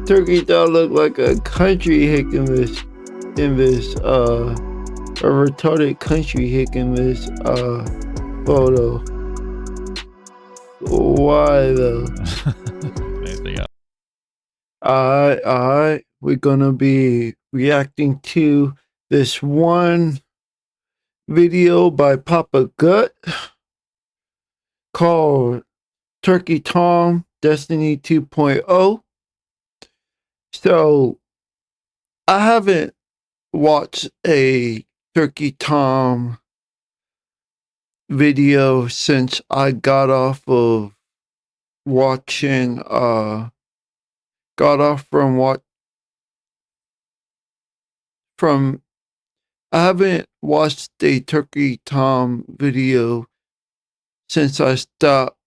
Turkey Tom look like a country hick in this a retarded country hick in this photo. Why though? Anything else? Alright, we're gonna be reacting to this one video by Papa Gut called Turkey Tom Destiny 2.0. So I haven't watched a Turkey Tom video since I got off of watching got off from what from I haven't watched a Turkey Tom video since I stopped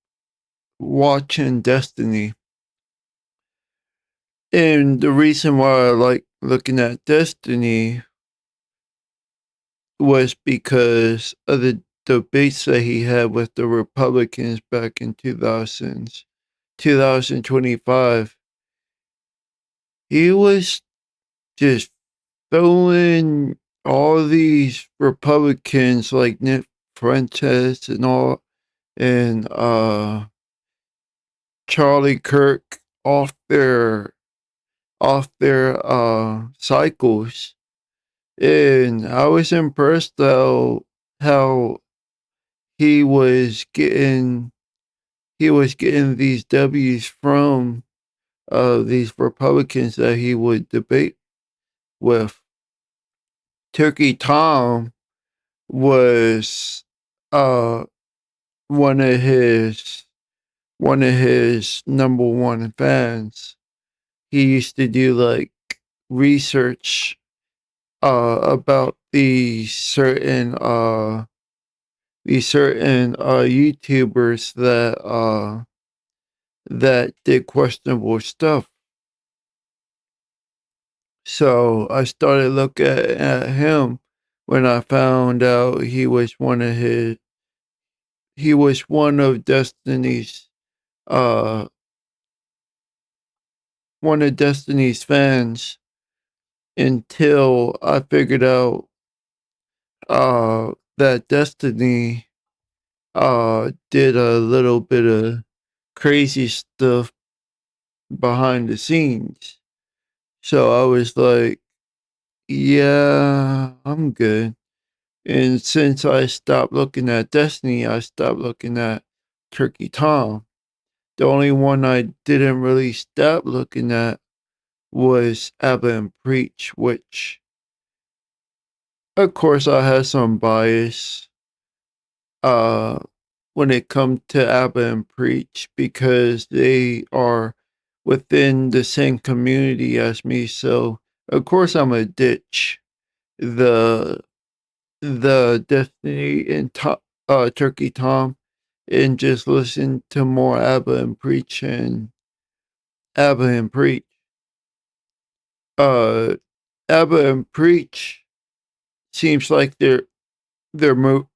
watching Destiny. And the reason why I like looking at Destiny was because of the debates that he had with the Republicans back in 2025. He was just throwing all these Republicans like Nick Fuentes and all and Charlie Kirk off their cycles. And I was impressed though how he was getting these W's from these Republicans that he would debate with. Turkey Tom was uh one of his number one fans. He used to do like research about these certain YouTubers that did questionable stuff. So I started looking at him when I found out he was one of Destiny's uh one of Destiny's fans until I figured out that Destiny did a little bit of crazy stuff behind the scenes. So I was like, yeah, I'm good. And since I stopped looking at Destiny, I stopped looking at Turkey Tom. The only one I didn't really stop looking at was Abba and Preach, which, of course, I had some bias uh, when it comes to Abba and Preach because they are within the same community as me. So, of course, I'm a ditch the Destiny and Turkey Tom and just listen to more Abba and Preach and Abba and Preach. Uh, Abba and Preach seems like they're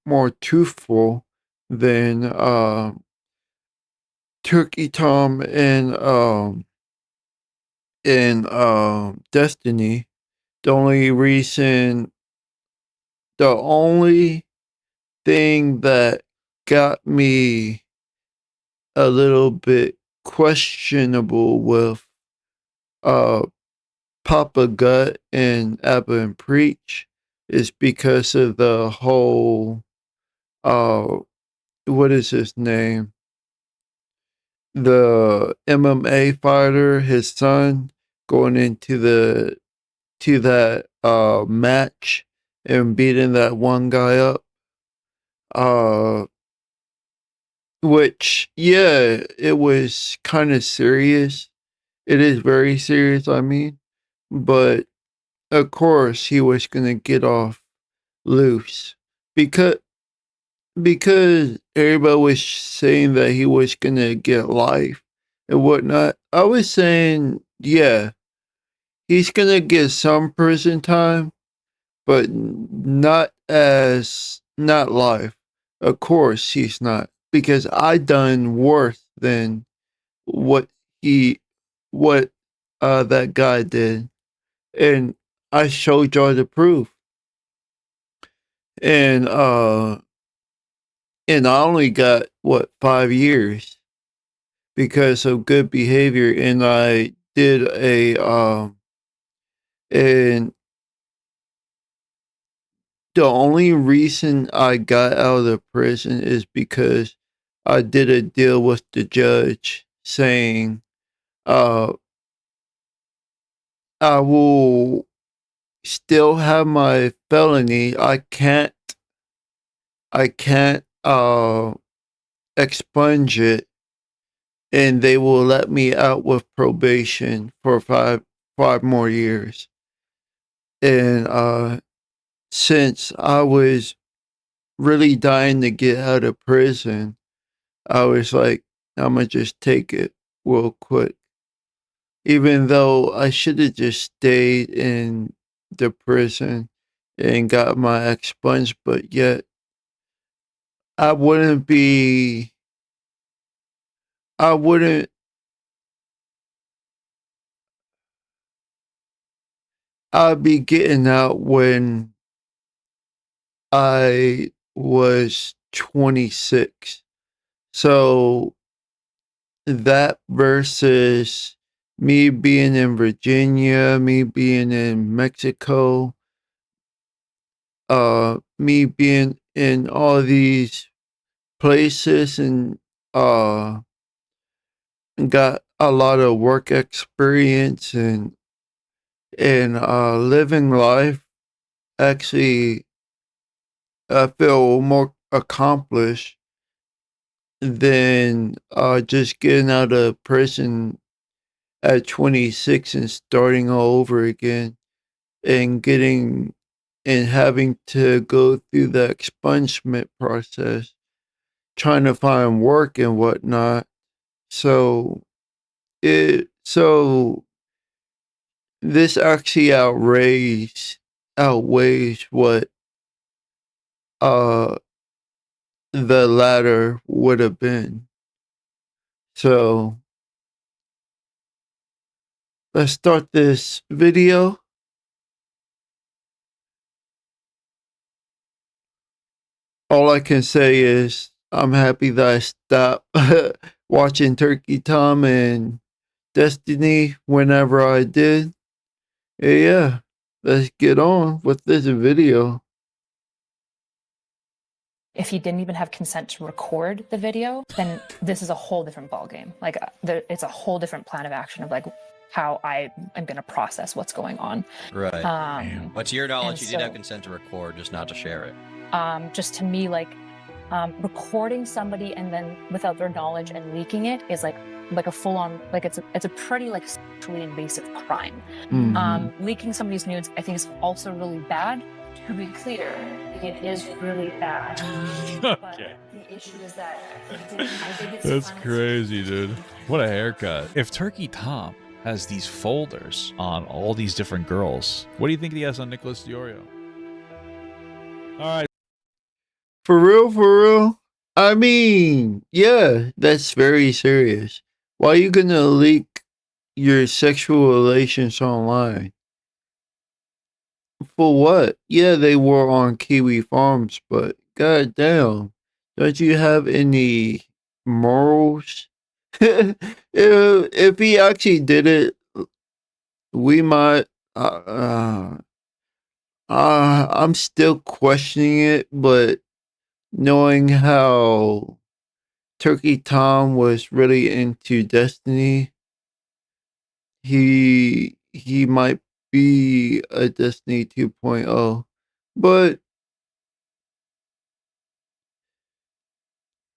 more truthful than Turkey Tom and Destiny. The only reason, the only thing that got me a little bit questionable with uh Papa Gut and Abba and Preach is because of the whole uh what is his name? The MMA fighter, his son, going into the to that match and beating that one guy up. Uh which yeah, it was kind of serious. It is very serious, I mean, but of course he was going to get off loose because everybody was saying that he was going to get life and whatnot. I was saying, yeah, he's going to get some prison time, but not life. Of course he's not, because I done worse than what he what that guy did, and I showed y'all the proof, and I only got what 5 years because of good behavior, and I did and the only reason I got out of the prison is because I did a deal with the judge saying, uh, I will still have my felony. I can't expunge it, and they will let me out with probation for five more years. And since I was really dying to get out of prison, I was like, I'm gonna just take it real quick. Even though I should have just stayed in the prison and got my expunged, but yet I wouldn't be, I wouldn't, I'd be getting out when I was 26. So that versus me being in Virginia, me being in Mexico, me being in all these places and uh got a lot of work experience and living life. Actually, I feel more accomplished than just getting out of prison at 26 and starting all over again and getting and having to go through the expungement process, trying to find work and whatnot. So so this actually outweighs what uh the latter would have been. So let's start this video. All I can say is I'm happy that I stopped watching Turkey Tom and Destiny whenever I did. Yeah, let's get on with this video. If he didn't even have consent to record the video, then this is a whole different ballgame. Like, it's a whole different plan of action of like how I am going to process what's going on. Right. But to your knowledge, you did have consent to record, just not to share it. Just to me, like, recording somebody and then without their knowledge and leaking it is like a full-on, like, it's a pretty like sexually invasive crime. Leaking somebody's nudes, I think, is also really bad. To be clear, it is really bad. But the issue is that I think it's That's crazy, dude. What a haircut. If Turkey Tom has these folders on all these different girls, what do you think he has on Nicholas Diorio? All right. For real, for real? I mean, yeah, that's very serious. Why are you gonna leak your sexual relations online? For what? Yeah, they were on Kiwi Farms, but goddamn, don't you have any morals? If he actually did it, we might. I'm still questioning it, but knowing how Turkey Tom was really into Destiny, he might be a Destiny 2.0. But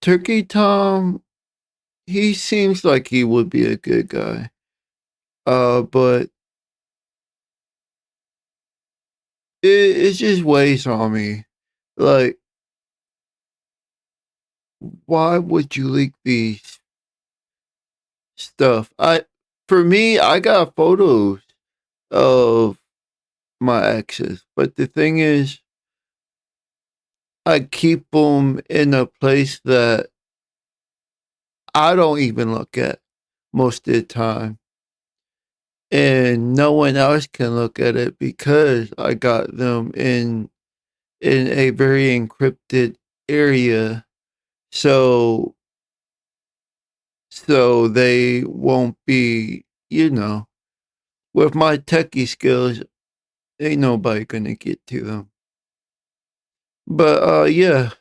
Turkey Tom, he seems like he would be a good guy. But it just weighs on me. Like, why would you leak these stuff? For me, I got photos of my exes, but the thing is, I keep them in a place that I don't even look at most of the time. and no one else can look at it because I got them in a very encrypted area. So they won't be, with my techie skills, ain't nobody gonna get to them. But yeah,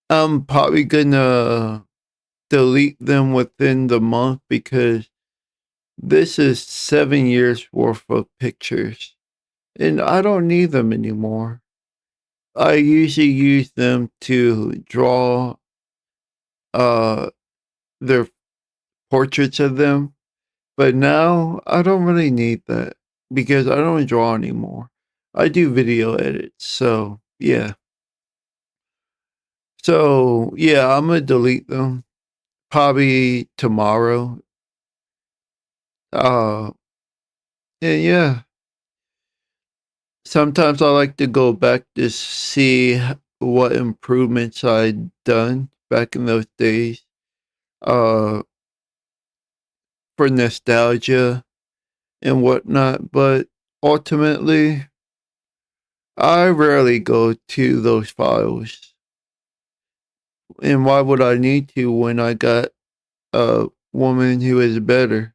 I'm probably gonna delete them within the month because this is 7 years worth of pictures and I don't need them anymore. I usually use them to draw uh their portraits of them, but now I don't really need that because I don't draw anymore. I do video edits, so yeah. So yeah, I'm gonna delete them probably tomorrow. Uh and yeah. Sometimes I like to go back to see what improvements I'd done back in those days. Uh for nostalgia and whatnot, but ultimately, I rarely go to those files. And why would I need to when I got a woman who is better,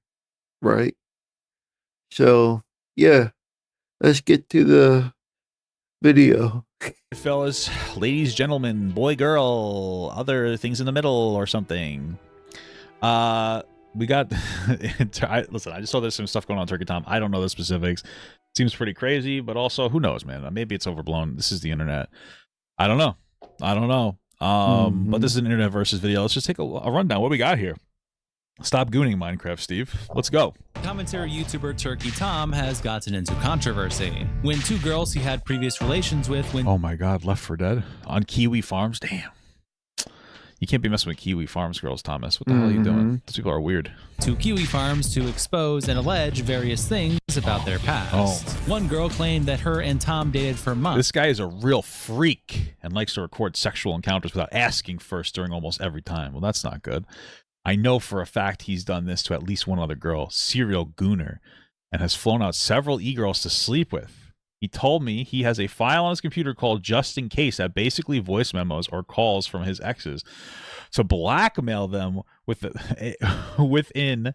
right? So, yeah, let's get to the video. Fellas, ladies, gentlemen, boy, girl, other things in the middle or something. We got listen, I just saw there's some stuff going on Turkey Tom. I don't know the specifics. Seems pretty crazy, but also who knows, man. Maybe it's overblown. This is the internet. I don't know. But this is an internet versus video. Let's just take a rundown. What we got here? Stop gooning Minecraft, Steve. Let's go. Commentary YouTuber Turkey Tom has gotten into controversy when two girls he had previous relations with Oh my god, Left 4 Dead on Kiwi Farms. Damn. You can't be messing with Kiwi Farms girls, Thomas. What the hell are you doing? Those people are weird. To Kiwi Farms to expose and allege various things about their past. One girl claimed that her and Tom dated for months. This guy is a real freak and likes to record sexual encounters without asking first during almost every time. Well, that's not good. I know for a fact he's done this to at least one other girl, serial gooner, and has flown out several e-girls to sleep with. He told me he has a file on his computer called Just In Case that basically voice memos or calls from his exes to blackmail them within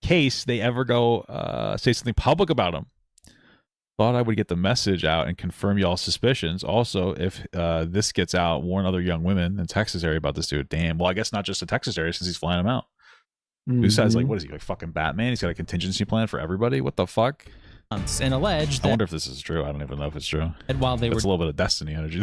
case they ever go say something public about him. Thought I would get the message out and confirm y'all's suspicions. Also, if this gets out, warn other young women in the Texas area about this dude. Damn. Well, I guess not just the Texas area since he's flying them out. Who says, like, what is he, like fucking Batman? He's got a contingency plan for everybody? What the fuck? And alleged that I wonder if this is true. I don't even know if it's true. And while they It's were a little bit of Destiny energy.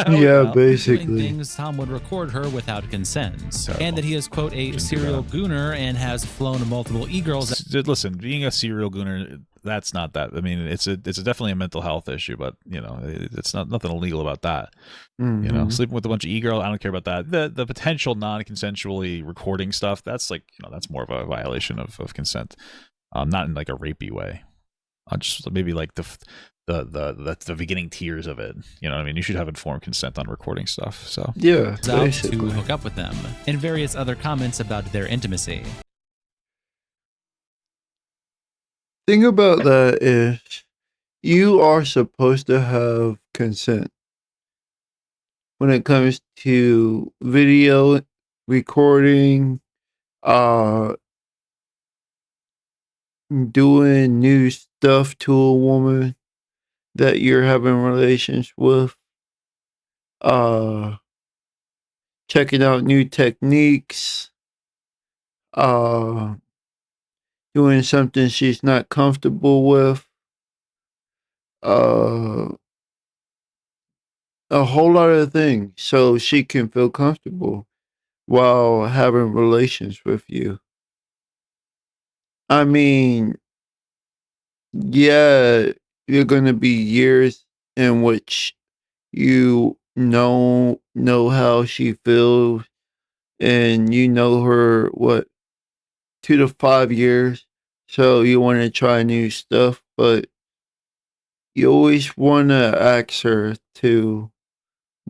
Yeah, basically. doing things, Tom would record her without consent. Terrible. And that he is, quote, a serial gooner and has flown multiple e-girls. Listen, being a serial gooner, that's not that. I mean, it's definitely a mental health issue, but you know, it's not nothing illegal about that. You know, sleeping with a bunch of e-girls, I don't care about that. The potential non-consensually recording stuff, that's like, you know, that's more of a violation of consent. Not in like a rapey way. Just maybe like the beginning tiers of it. You know what I mean? You should have informed consent on recording stuff. So yeah, out to hook up with them, and various other comments about their intimacy. Thing about that is you are supposed to have consent when it comes to video recording, doing new stuff to a woman that you're having relations with, checking out new techniques, doing something she's not comfortable with, a whole lot of things so she can feel comfortable while having relations with you. I mean, yeah, you're going to be years in which you know how she feels and you know her 2 to 5 years, so you want to try new stuff, but you always want to ask her to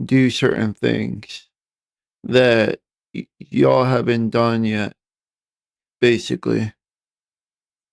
do certain things that y'all haven't done yet. basically.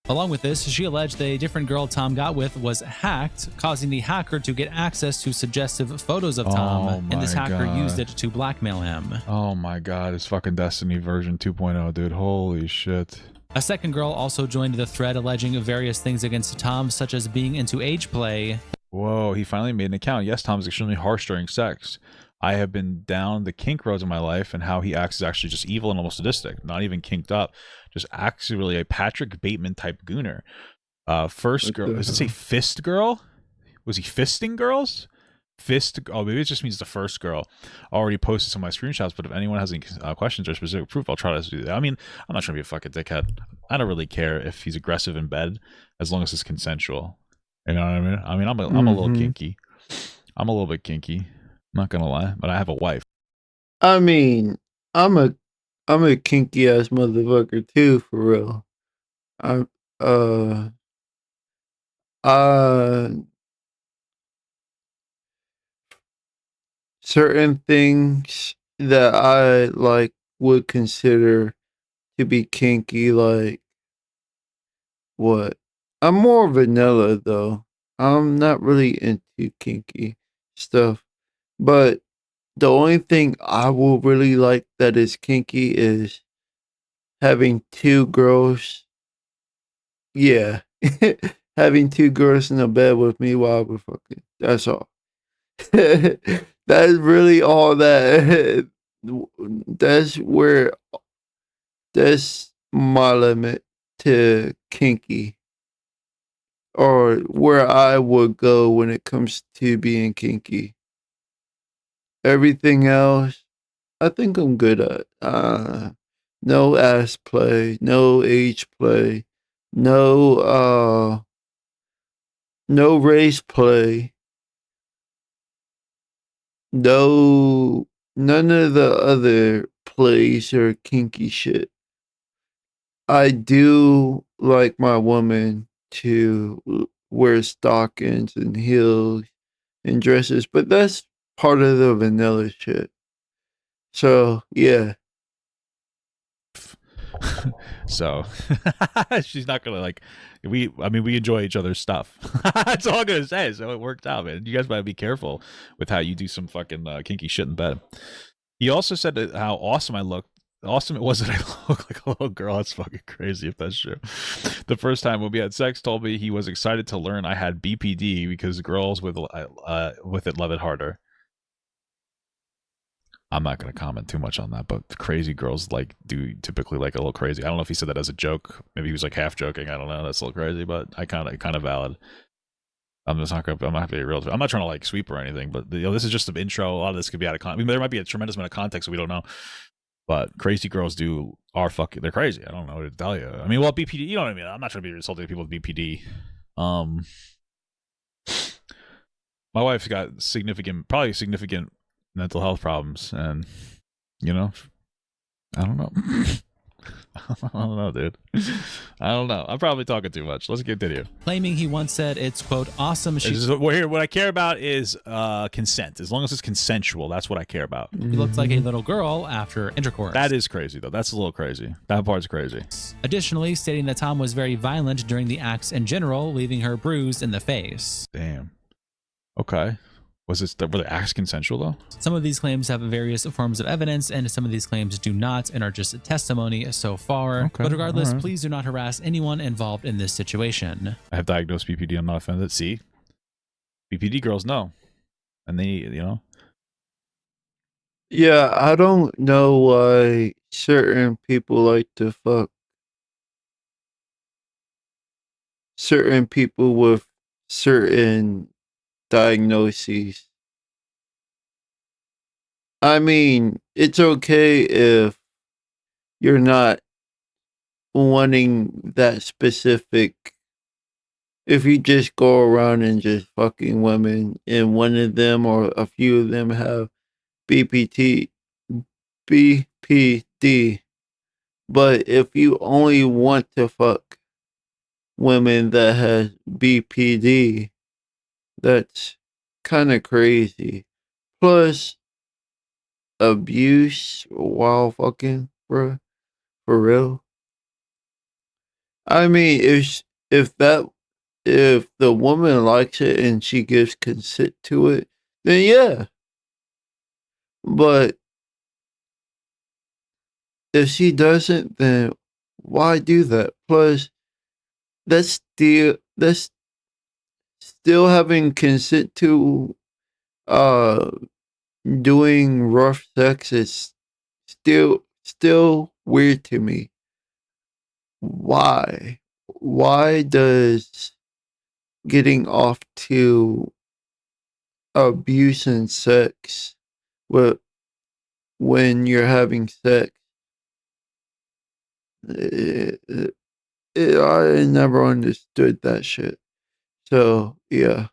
Along with this, she alleged a different girl Tom got with was hacked, causing the hacker to get access to suggestive photos of Tom, and this hacker used it to blackmail him. Oh my god, it's fucking Destiny version 2.0, dude. Holy shit. A second girl also joined the thread alleging various things against Tom, such as being into age play. Whoa, he finally made an account. Yes, Tom is extremely harsh during sex. I have been down the kink roads in my life, and how he acts is actually just evil and almost sadistic. Not even kinked up. Just acts really a Patrick Bateman type gooner. First girl, does it say fist girl? Was he fisting girls? Oh, maybe it just means the first girl. Already posted some of my screenshots, but if anyone has any questions or specific proof, I'll try to do that. I mean, I'm not trying to be a fucking dickhead. I don't really care if he's aggressive in bed, as long as it's consensual. You know what I mean? I'm a little kinky. I'm a little bit kinky. I'm not gonna lie, but I have a wife. I mean, I'm a kinky ass motherfucker too, for real. Certain things that I like would consider to be kinky, like what? I'm more vanilla though. I'm not really into kinky stuff. But the only thing I will really like that is kinky is having two girls. Yeah. Having two girls in a bed with me while we're fucking. That's all. That's really all that. That's my limit to kinky, or where I would go when it comes to being kinky. Everything else, I think I'm good at. No ass play, no age play, no race play, no, none of the other plays or kinky shit. I do like my woman to wear stockings and heels and dresses, but that's part of the vanilla shit. So, yeah. So she's not gonna like we enjoy each other's stuff. That's all I'm gonna say. So it worked out, man. You guys might be careful with how you do some fucking kinky shit in bed. He also said that how awesome it was that I look like a little girl. That's fucking crazy if that's true. The first time when we had sex, told me he was excited to learn I had BPD because girls with it love it harder. I'm not going to comment too much on that, but crazy girls do typically like a little crazy. I don't know if he said that as a joke. Maybe he was like half joking. I don't know. That's a little crazy, but I kind of valid. I'm not going to be real. I'm not trying to like sweep or anything, but this is just an intro. A lot of this could be out of context. I mean, there might be a tremendous amount of context that we don't know, but crazy girls are fucking, they're crazy. I don't know what to tell you. I mean, well, BPD, you know what I mean? I'm not trying to be insulting to people with BPD. My wife's got probably significant mental health problems, and I don't know. I don't know, dude. I don't know. I'm probably talking too much. Let's continue. Claiming he once said it's, quote, awesome. What I care about is consent. As long as it's consensual, that's what I care about. He looked like a little girl after intercourse. That is crazy, though. That's a little crazy. That part's crazy. Additionally, stating that Tom was very violent during the acts in general, leaving her bruised in the face. Damn. Okay. Were the acts consensual, though? Some of these claims have various forms of evidence, and some of these claims do not and are just testimony so far. Okay. But regardless, please do not harass anyone involved in this situation. I have diagnosed BPD. I'm not offended. See? BPD girls know. And they, Yeah, I don't know why certain people like to fuck certain people with certain diagnoses. I mean, it's okay if you're not wanting that specific. If you just go around and just fucking women and one of them or a few of them have BPD, but if you only want to fuck women that has BPD, that's kind of crazy. Plus, abuse while fucking, bro. For real. I mean, if the woman likes it and she gives consent to it, then yeah. But if she doesn't, then why do that? Plus, that's still having consent to uh doing rough sex is still weird to me. Why? Why does getting off to abuse and sex with when you're having sex? I never understood that shit. So yeah.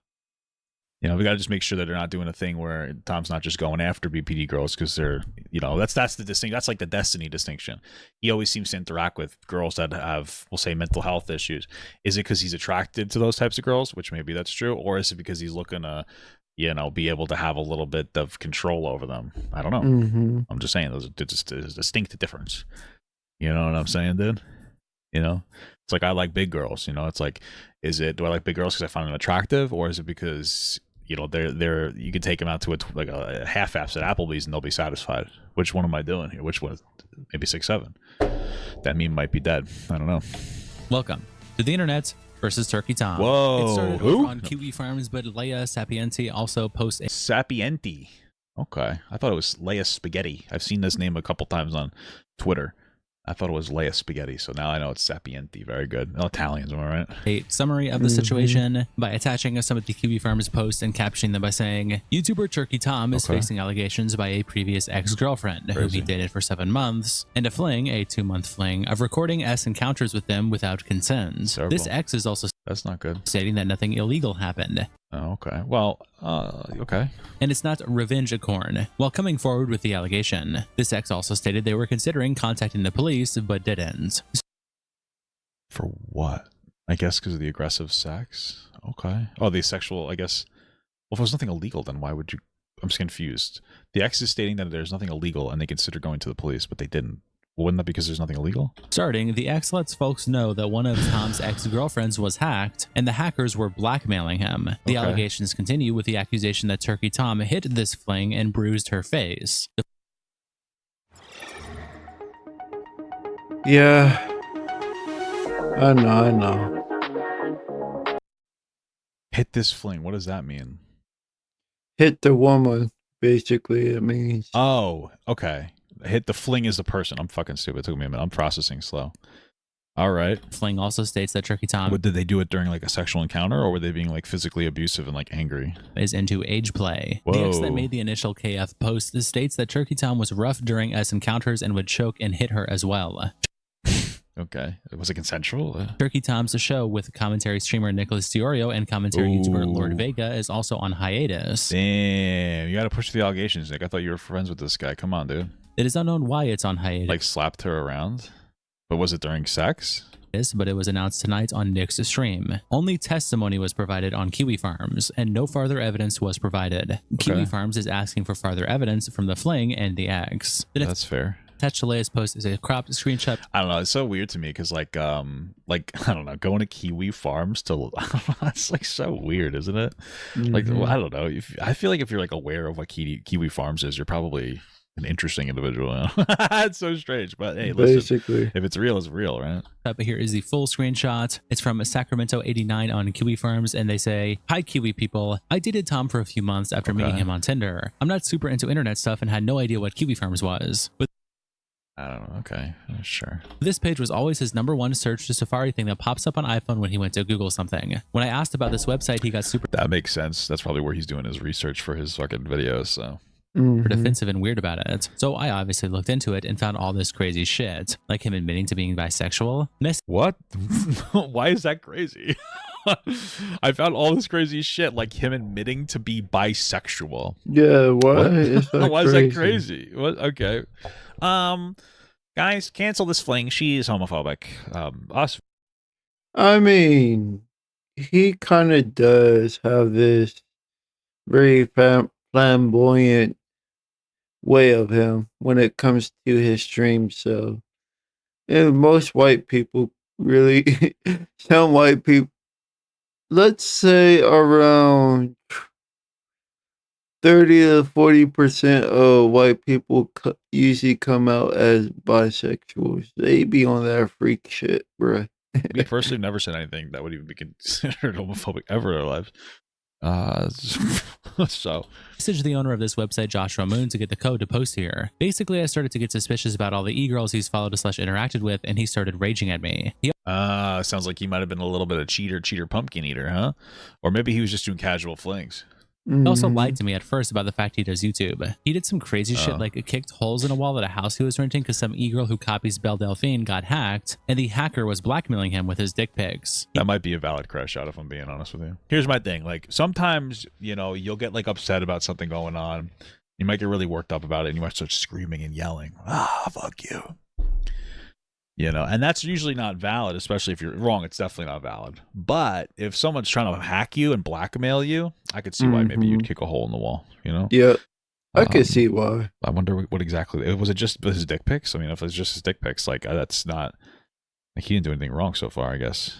You know, we got to just make sure that they're not doing a thing where Tom's not just going after BPD girls because they're, you know, that's the distinct. That's like the Destiny distinction. He always seems to interact with girls that have, we'll say, mental health issues. Is it because he's attracted to those types of girls, which maybe that's true, or is it because he's looking to, you know, be able to have a little bit of control over them? I don't know. Mm-hmm. I'm just saying there's a distinct difference. You know what I'm saying, dude? You know, it's like I like big girls. You know, it's like, do I like big girls because I find them attractive, or is it because, you know, they're you can take them out to a half-ass at Applebee's and they'll be satisfied? Which one am I doing here? Which one? Maybe 6'7". That meme might be dead. I don't know. Welcome to the internet versus Turkey Tom. Whoa, It started who? over on Kiwi Farms, but Leia Sapienti also posts a Sapienti. Okay, I thought it was Leia Spaghetti. I've seen this name a couple times on Twitter. I thought it was Leia Spaghetti, so now I know it's Sapienti. Very good. No, Italians, am I right? a summary of the situation by attaching some of the Kiwi Farms posts and captioning them by saying, YouTuber Turkey Tom is facing allegations by a previous ex-girlfriend whom he dated for 7 months, and a 2-month fling, of recording encounters with them without consent. Terrible. This ex is also That's not good. stating that nothing illegal happened. Oh, okay. Well, okay. And it's not revenge corn. While coming forward with the allegation, this ex also stated they were considering contacting the police, but didn't. For what? I guess because of the aggressive sex? Okay. Oh, the sexual, I guess. Well, if there's nothing illegal, then why would you? I'm just confused. The ex is stating that there's nothing illegal and they consider going to the police, but they didn't. Well, wouldn't that be because there's nothing illegal? Starting, the ex lets folks know that one of Tom's ex-girlfriends was hacked and the hackers were blackmailing him. The allegations continue with the accusation that Turkey Tom hit this fling and bruised her face. Yeah. I know. Hit this fling. What does that mean? Hit the woman, basically, it means. Oh, okay. Hit the fling is the person. I'm fucking stupid. It took me a minute. I'm processing slow. All right. Fling also states that Turkey Tom Did they do it during like a sexual encounter, or were they being like physically abusive and like angry? is into age play. Whoa. The ex that made the initial KF post states that Turkey Tom was rough during S encounters and would choke and hit her as well. Okay. Was it consensual? Turkey Tom's show with commentary streamer Nicholas Diorio and commentary YouTuber Lord Vega is also on hiatus. Damn, you got to push the allegations, Nick. I thought you were friends with this guy. Come on, dude. It is unknown why it's on hiatus. Like slapped her around? But was it during sex? But it was announced tonight on Nick's stream. Only testimony was provided on Kiwi Farms, and no further evidence was provided. Okay. Kiwi Farms is asking for further evidence from the fling and the ex. That's fair. Attached to Leia's post is a cropped screenshot. I don't know. It's so weird to me because, like, I don't know, going to Kiwi Farms to, it's like so weird, isn't it? Like, I don't know. I feel like if you're like aware of what Kiwi Farms is, you're probably an interesting individual. It's so strange, but hey, listen, basically, if it's real, it's real, right? But here is the full screenshot. It's from Sacramento 89 on Kiwi Farms, and they say, "Hi Kiwi people, I dated Tom for a few months after meeting him on Tinder. I'm not super into internet stuff and had no idea what Kiwi Farms was. But I don't know. Okay, sure. This page was always his #1 search to Safari thing that pops up on iPhone when he went to Google something. When I asked about this website, he got super..." That makes sense. That's probably where he's doing his research for his fucking videos, so... defensive and weird about it. So I obviously looked into it and found all this crazy shit, like him admitting to being bisexual. What? Why is that crazy? I found all this crazy shit, like him admitting to be bisexual. Yeah, what? Why is that crazy? What? Okay. Guys, cancel this fling. She is homophobic. Us. I mean, he kind of does have this very flamboyant way of him when it comes to his streams. So, and most white people really, some white people, let's say around 30 to 40% of white people usually come out as bisexuals. They be on that freak shit, bruh. Me personally, never said anything that would even be considered homophobic ever in our lives. So Messaged the owner of this website, Joshua Moon, to get the code to post here. Basically, I started to get suspicious about all the e-girls he's followed / interacted with, and he started raging at me. Sounds like he might have been a little bit of cheater pumpkin eater, huh? Or maybe he was just doing casual flings. He also lied to me at first about the fact he does YouTube. He did some crazy shit like kicked holes in a wall at a house he was renting because some e-girl who copies Belle Delphine got hacked, and the hacker was blackmailing him with his dick pics. That might be a valid crash out if I'm being honest with you. Here's my thing. Like, sometimes, you know, you'll get like upset about something going on. You might get really worked up about it, and you might start screaming and yelling, fuck you. You know, and that's usually not valid, especially if you're wrong. It's definitely not valid. But if someone's trying to hack you and blackmail you, I could see why maybe you'd kick a hole in the wall, you know? Yeah, I could see why. I wonder what exactly, was it just his dick pics? I mean, if it's just his dick pics, like, that's not, like, he didn't do anything wrong so far, I guess.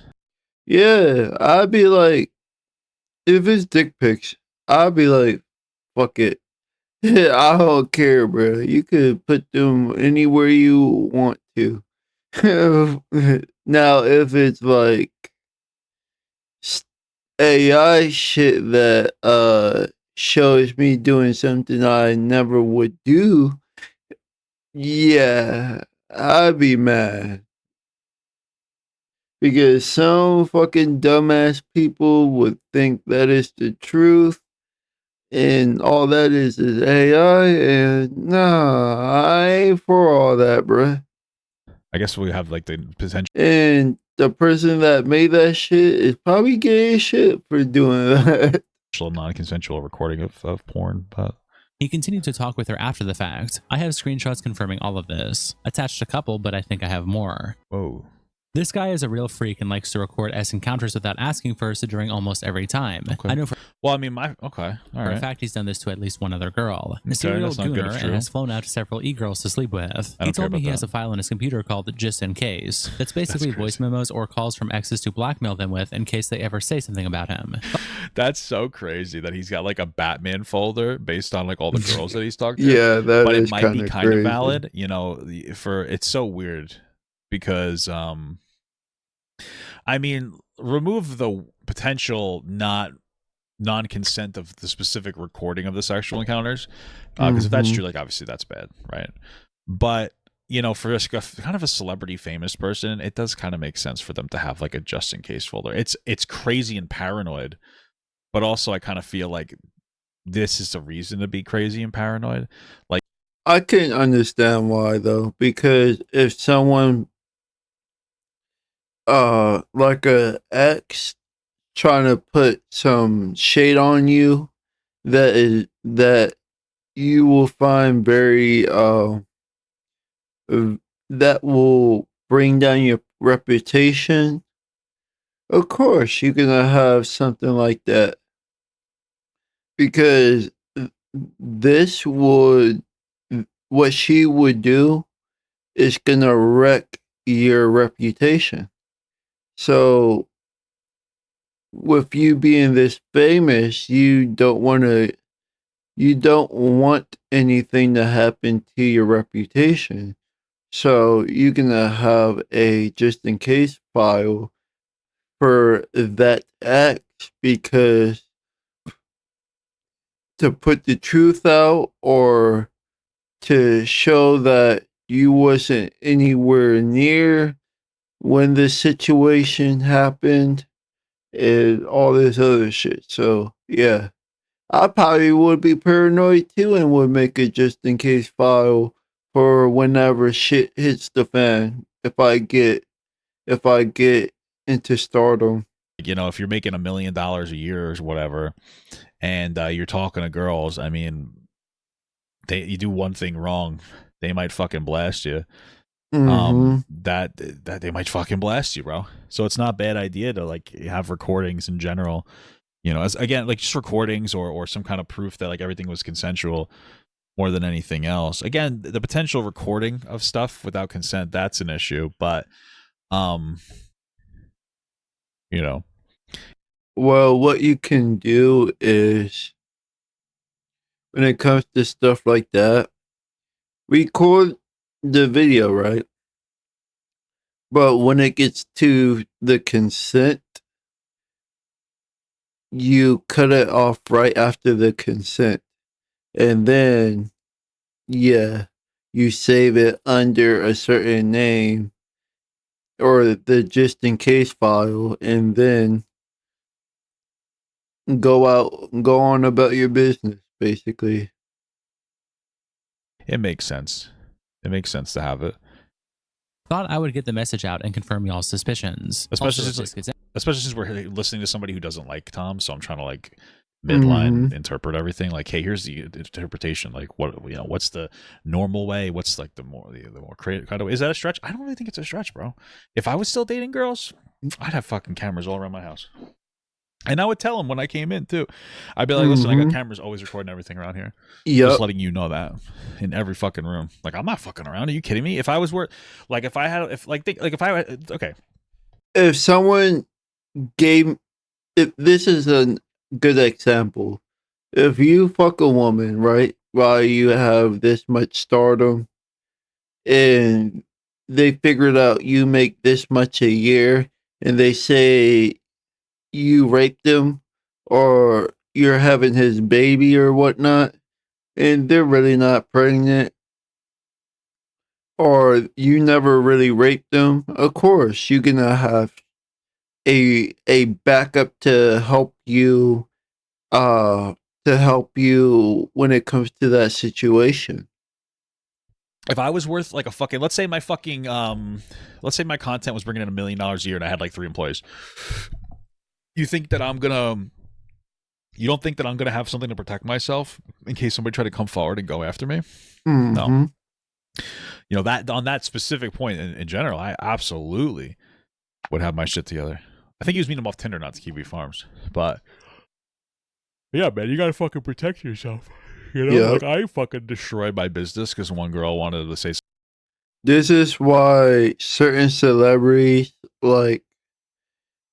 Yeah, I'd be like, if it's dick pics, I'd be like, fuck it. I don't care, bro. You could put them anywhere you want to. Now, if it's like AI shit that shows me doing something I never would do, yeah, I'd be mad. Because some fucking dumbass people would think that is the truth, and all that is AI, and nah, I ain't for all that, bruh. I guess we have like the potential. And the person that made that shit is probably gay as shit for doing that. Non-consensual recording of porn, but he continued to talk with her after the fact. I have screenshots confirming all of this. Attached a couple, but I think I have more. Whoa. This guy is a real freak and likes to record S encounters without asking first during almost every time. Okay. I know for a fact he's done this to at least one other girl. A serial gooner, and has flown out several e-girls to sleep with. He told me he has a file on his computer called Just In Case. That's basically voice memos or calls from exes to blackmail them with in case they ever say something about him. That's so crazy that he's got like a Batman folder based on like all the girls that he's talked to. Yeah, that but is it might be kind crazy. of valid, you know, it's so weird because I mean, remove the potential non-consent of the specific recording of the sexual encounters, because if that's true, like obviously that's bad, right? But you know, for kind of a celebrity famous person, it does kind of make sense for them to have like a just in case folder. It's crazy and paranoid, but also I kind of feel like this is a reason to be crazy and paranoid. Like, I can understand why though, because if someone like a ex trying to put some shade on you that you will find very that will bring down your reputation, of course you're gonna have something like that, because this would, what she would do is gonna wreck your reputation. So with you being this famous, you don't want anything to happen to your reputation. So you're gonna have a just in case file for that act, because to put the truth out or to show that you wasn't anywhere near when this situation happened and all this other shit. So yeah, I probably would be paranoid too and would make a just in case file for whenever shit hits the fan, if I get into stardom. you know, if you're making $1 million a year or whatever, and you're talking to girls, I mean, you do one thing wrong, they might fucking blast you. That they might fucking blast you, bro. So it's not a bad idea to like have recordings in general, you know, as again, like just recordings or some kind of proof that like everything was consensual more than anything else. Again, the potential recording of stuff without consent, that's an issue, but You know. Well, what you can do is, when it comes to stuff like that, record the video, right? But when it gets to the consent, you cut it off right after the consent. And then, yeah, you save it under a certain name or the just in case file, and then go on about your business, basically. It makes sense. It makes sense to have it. Thought I would get the message out and confirm y'all's suspicions. Especially Also, since we're listening to somebody who doesn't like Tom, so I'm trying to like midline interpret everything. Like, hey, here's the interpretation. Like, what's the normal way? What's like the more creative kind of way? Is that a stretch? I don't really think it's a stretch, bro. If I was still dating girls, I'd have fucking cameras all around my house. And I would tell them when I came in too. I'd be like, listen, I got cameras always recording everything around here. Just letting you know that in every fucking room. Like, I'm not fucking around. Are you kidding me? If I was okay. If someone if this is a good example, if you fuck a woman, right, while you have this much stardom, and they figured out you make this much a year, and they say you raped him or you're having his baby or whatnot, and they're really not pregnant, or you never really raped them, of course you're gonna have a backup to help you when it comes to that situation. If I was worth like a fucking, let's say my content was bringing in $1 million a year and I had like 3 employees. You don't think that I'm gonna have something to protect myself in case somebody tried to come forward and go after me? No. You know, that on that specific point in general, I absolutely would have my shit together. I think he was meeting him off Tinder, not to Kiwi Farms. But yeah, man, you gotta fucking protect yourself. You know, like I fucking destroyed my business because one girl wanted to say. This is why certain celebrities, like,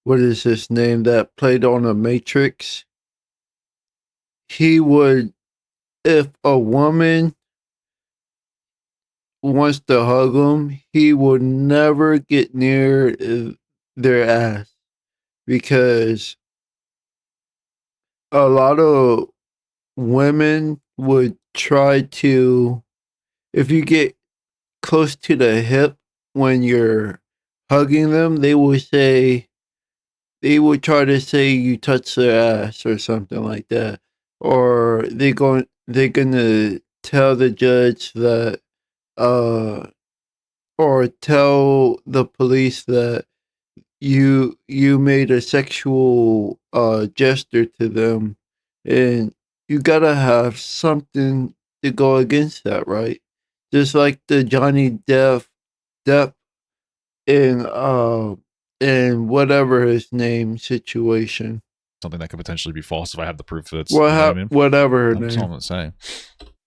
what is his name that played on the Matrix? He would, if a woman wants to hug him, he would never get near their ass, because a lot of women would try to, if you get close to the hip when you're hugging them, they would try to say you touch their ass or something like that, or they're gonna tell the judge that, or tell the police that you made a sexual gesture to them, and you gotta have something to go against that, right? Just like the Johnny Depp in whatever his name situation. Something that could potentially be false if I have the proof that it's, you know what I mean? Whatever her That's name. all I'm saying.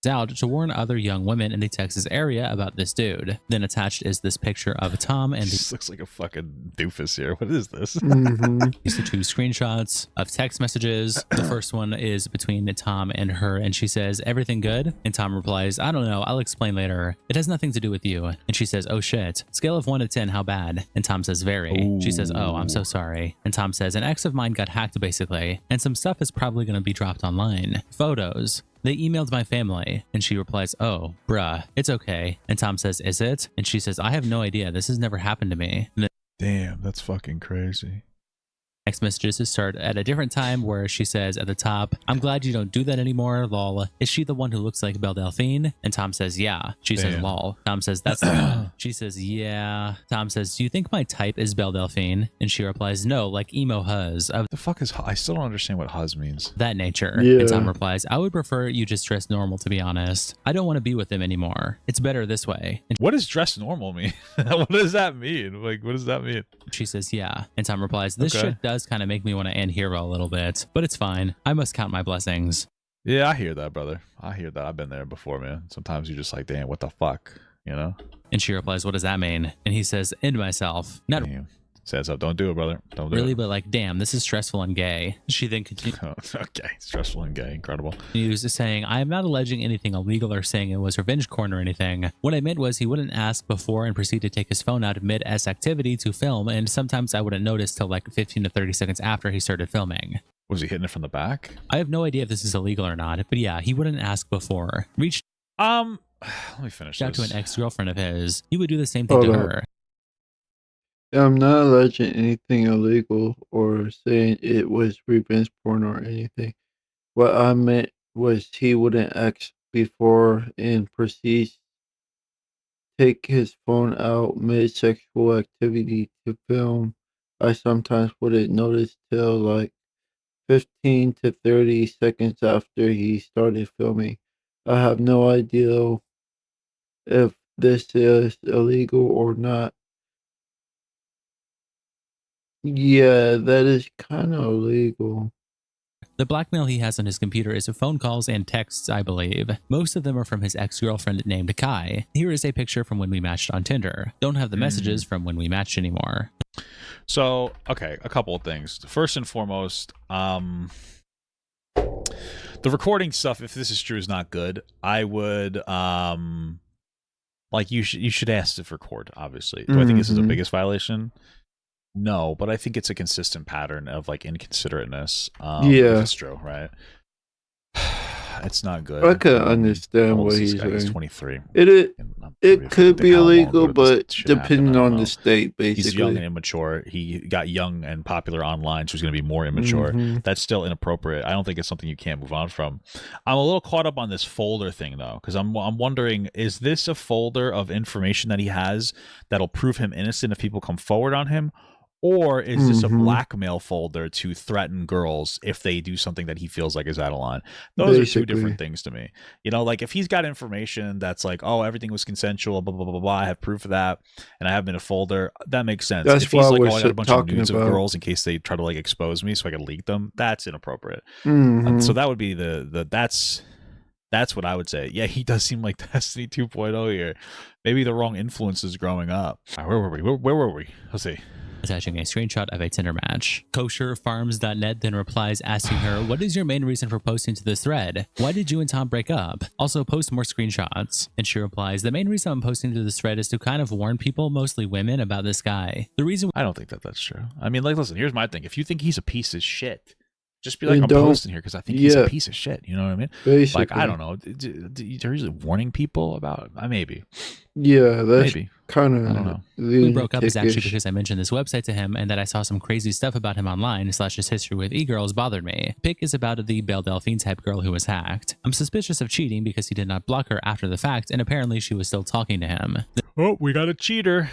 Out to warn other young women in the Texas area about this dude. Then attached is this picture of Tom and This looks like a fucking doofus here. What is this? These are 2 screenshots of text messages. The first one is between Tom and her, and she says, "Everything good?" And Tom replies, "I don't know, I'll explain later. It has nothing to do with you." And she says, "Oh shit. Scale of 1 to 10, how bad?" And Tom says, "Very." Ooh. She says, "Oh, I'm so sorry." And Tom says, "An ex of mine got hacked basically, and some stuff is probably going to be dropped online. Photos. They emailed my family." And she replies, "Oh, bruh, it's okay." And Tom says, "Is it?" And she says, "I have no idea. This has never happened to me." And damn, that's fucking crazy. Text messages start at a different time where she says at the top, "I'm glad you don't do that anymore, lol. Is she the one who looks like Belle Delphine?" And Tom says, "Yeah." She says, "Lol." Tom says, "That's the one." She says, "Yeah." Tom says, "Do you think my type is Belle Delphine?" And she replies, "No, like emo huzz of the fuck is I still don't understand what huzz means. That nature." Yeah. And Tom replies, "I would prefer you just dress normal, to be honest. I don't want to be with him anymore. It's better this way." And what does dress normal mean? What does that mean? Like, what does that mean? She says, "Yeah." And Tom replies, "This shit does kind of make me want to end hero a little bit, but it's fine. I must count my blessings." Yeah, I hear that, brother. I hear that. I've been there before, man. Sometimes you're just like, damn, what the fuck, you know? And she replies, "What does that mean?" And he says, "End myself." Not damn. Says so. Don't do it, brother. Don't do really, it. but like, damn, this is stressful and gay. She then continues. Okay, stressful and gay. Incredible. Continues saying, I am not alleging anything illegal or saying it was revenge porn or anything. What I meant was he wouldn't ask before and proceed to take his phone out mid-S activity to film, and sometimes I wouldn't notice till like 15 to 30 seconds after he started filming. Was he hitting it from the back? I have no idea if this is illegal or not, but yeah, he wouldn't ask before. Reached Let me finish out this. to an ex-girlfriend of his. He would do the same thing to her. I'm not alleging anything illegal or saying it was revenge porn or anything. What I meant was he wouldn't ask before and proceeds take his phone out mid-sexual activity to film. I sometimes wouldn't notice till like 15 to 30 seconds after he started filming. I have no idea if this is illegal or not. Yeah, that is kind of illegal. The blackmail he has on his computer is phone calls and texts, I believe. Most of them are from his ex-girlfriend named Kai. Here is a picture from when we matched on Tinder. Don't have the messages from when we matched anymore. So, okay, a couple of things. First and foremost, the recording stuff, if this is true, is not good. I would, like, you should ask to record, obviously. Do I think this is the biggest violation? No, but I think it's a consistent pattern of like inconsiderateness. Yeah, if it's true, right? It's not good. I could understand what he's saying. He's saying. 23. It could be illegal, but depending on the state, basically. He's young and immature. He got young and popular online, so he's going to be more immature. That's still inappropriate. I don't think it's something you can't move on from. I'm a little caught up on this folder thing, though, because I'm wondering, is this a folder of information that he has that'll prove him innocent if people come forward on him? Or is this a blackmail folder to threaten girls if they do something that he feels like is out of line? Those are two different things to me. You know, like if he's got information that's like, oh, everything was consensual, blah, blah, blah, blah, blah, I have proof of that, and I have them in a folder, that makes sense. That's if he's like, oh, I got a bunch of talking nudes of about. girls in case they try to like expose me so I can leak them, that's inappropriate. So that would be that's what I would say. Yeah, he does seem like Destiny 2.0 here. Maybe the wrong influences growing up. All right, where were we? Let's see. Attaching a screenshot of a Tinder match. Kosherfarms.net then replies asking her, what is your main reason for posting to this thread? Why did you and Tom break up? Also post more screenshots. And she replies, the main reason I'm posting to this thread is to kind of warn people, mostly women, about this guy. The reason I don't think that that's true. I mean, like, listen, here's my thing. If you think he's a piece of shit, just be like, I'm posting here because I think he's a piece of shit. You know what I mean? Basically. Like, I don't know. They're usually warning people about maybe. Yeah, that's maybe. Kind of. I don't know. We broke up is actually because I mentioned this website to him and that I saw some crazy stuff about him online / his history with e-girls bothered me. Pic is about the Belle Delphine type girl who was hacked. I'm suspicious of cheating because he did not block her after the fact and apparently she was still talking to him. Oh, we got a cheater.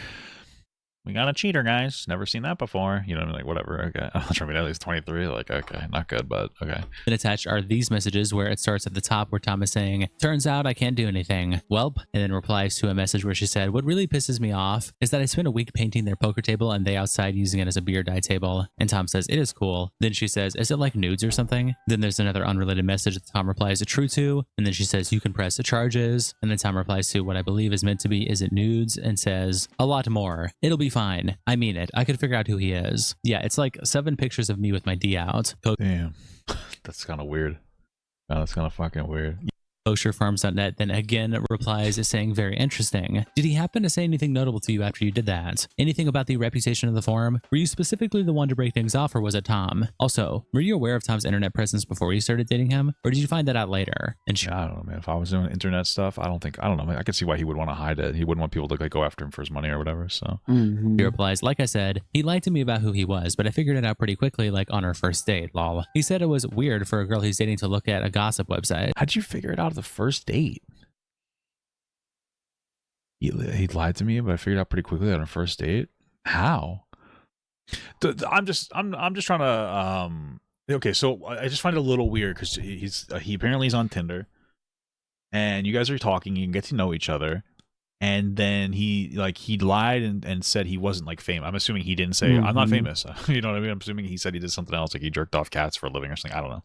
We got a cheater, guys. Never seen that before. You know, like, whatever. Okay. I'm not trying to be at least 23. Like, okay, not good, but okay. Then attached are these messages where it starts at the top where Tom is saying, turns out I can't do anything. Welp. And then replies to a message where she said, what really pisses me off is that I spent a week painting their poker table and they outside using it as a beer die table. And Tom says, it is cool. Then she says, is it like nudes or something? Then there's another unrelated message that Tom replies, true to. And then she says, you can press the charges. And then Tom replies to what I believe is meant to be, is it nudes? And says, a lot more. It'll be fine. I mean it. I could figure out who he is. Yeah, it's like 7 pictures of me with my D out. Damn. That's kind of weird. Oh, that's kind of fucking weird. Kosherfarms.net then again replies saying, very interesting. Did he happen to say anything notable to you after you did that? Anything about the reputation of the forum? Were you specifically the one to break things off or was it Tom? Also, were you aware of Tom's internet presence before you started dating him? Or did you find that out later? And she, I don't know, man. If I was doing internet stuff, I don't know. Man. I could see why he would want to hide it. He wouldn't want people to like go after him for his money or whatever. So he replies, like I said, he lied to me about who he was, but I figured it out pretty quickly, like on our first date, lol. He said it was weird for a girl he's dating to look at a gossip website. How'd you figure it out the first date? He lied to me, but I figured out pretty quickly on our first date. How? I'm just trying to okay, so I just find it a little weird because he apparently is on Tinder, and you guys are talking, you can get to know each other, and then he lied and said he wasn't like famous. I'm assuming he didn't say I'm not famous. You know what I mean? I'm assuming he said he did something else, like he jerked off cats for a living or something. I don't know.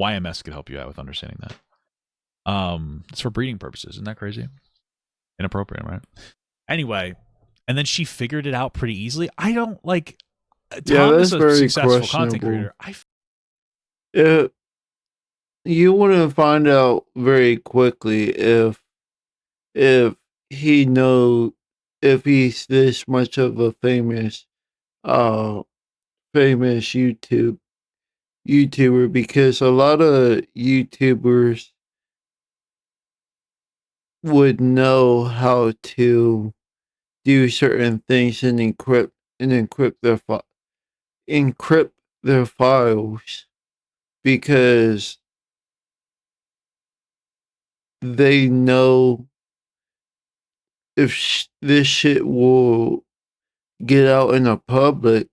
YMS could help you out with understanding that. It's for breeding purposes. Isn't that crazy? Inappropriate, right? Anyway, and then she figured it out pretty easily. I don't like. Yeah, Tom that's is a very successful content questionable. creator. You wouldn't find out very quickly if he if he's this much of a famous YouTuber, because a lot of YouTubers would know how to do certain things and encrypt their files, because they know if this shit will get out in the public,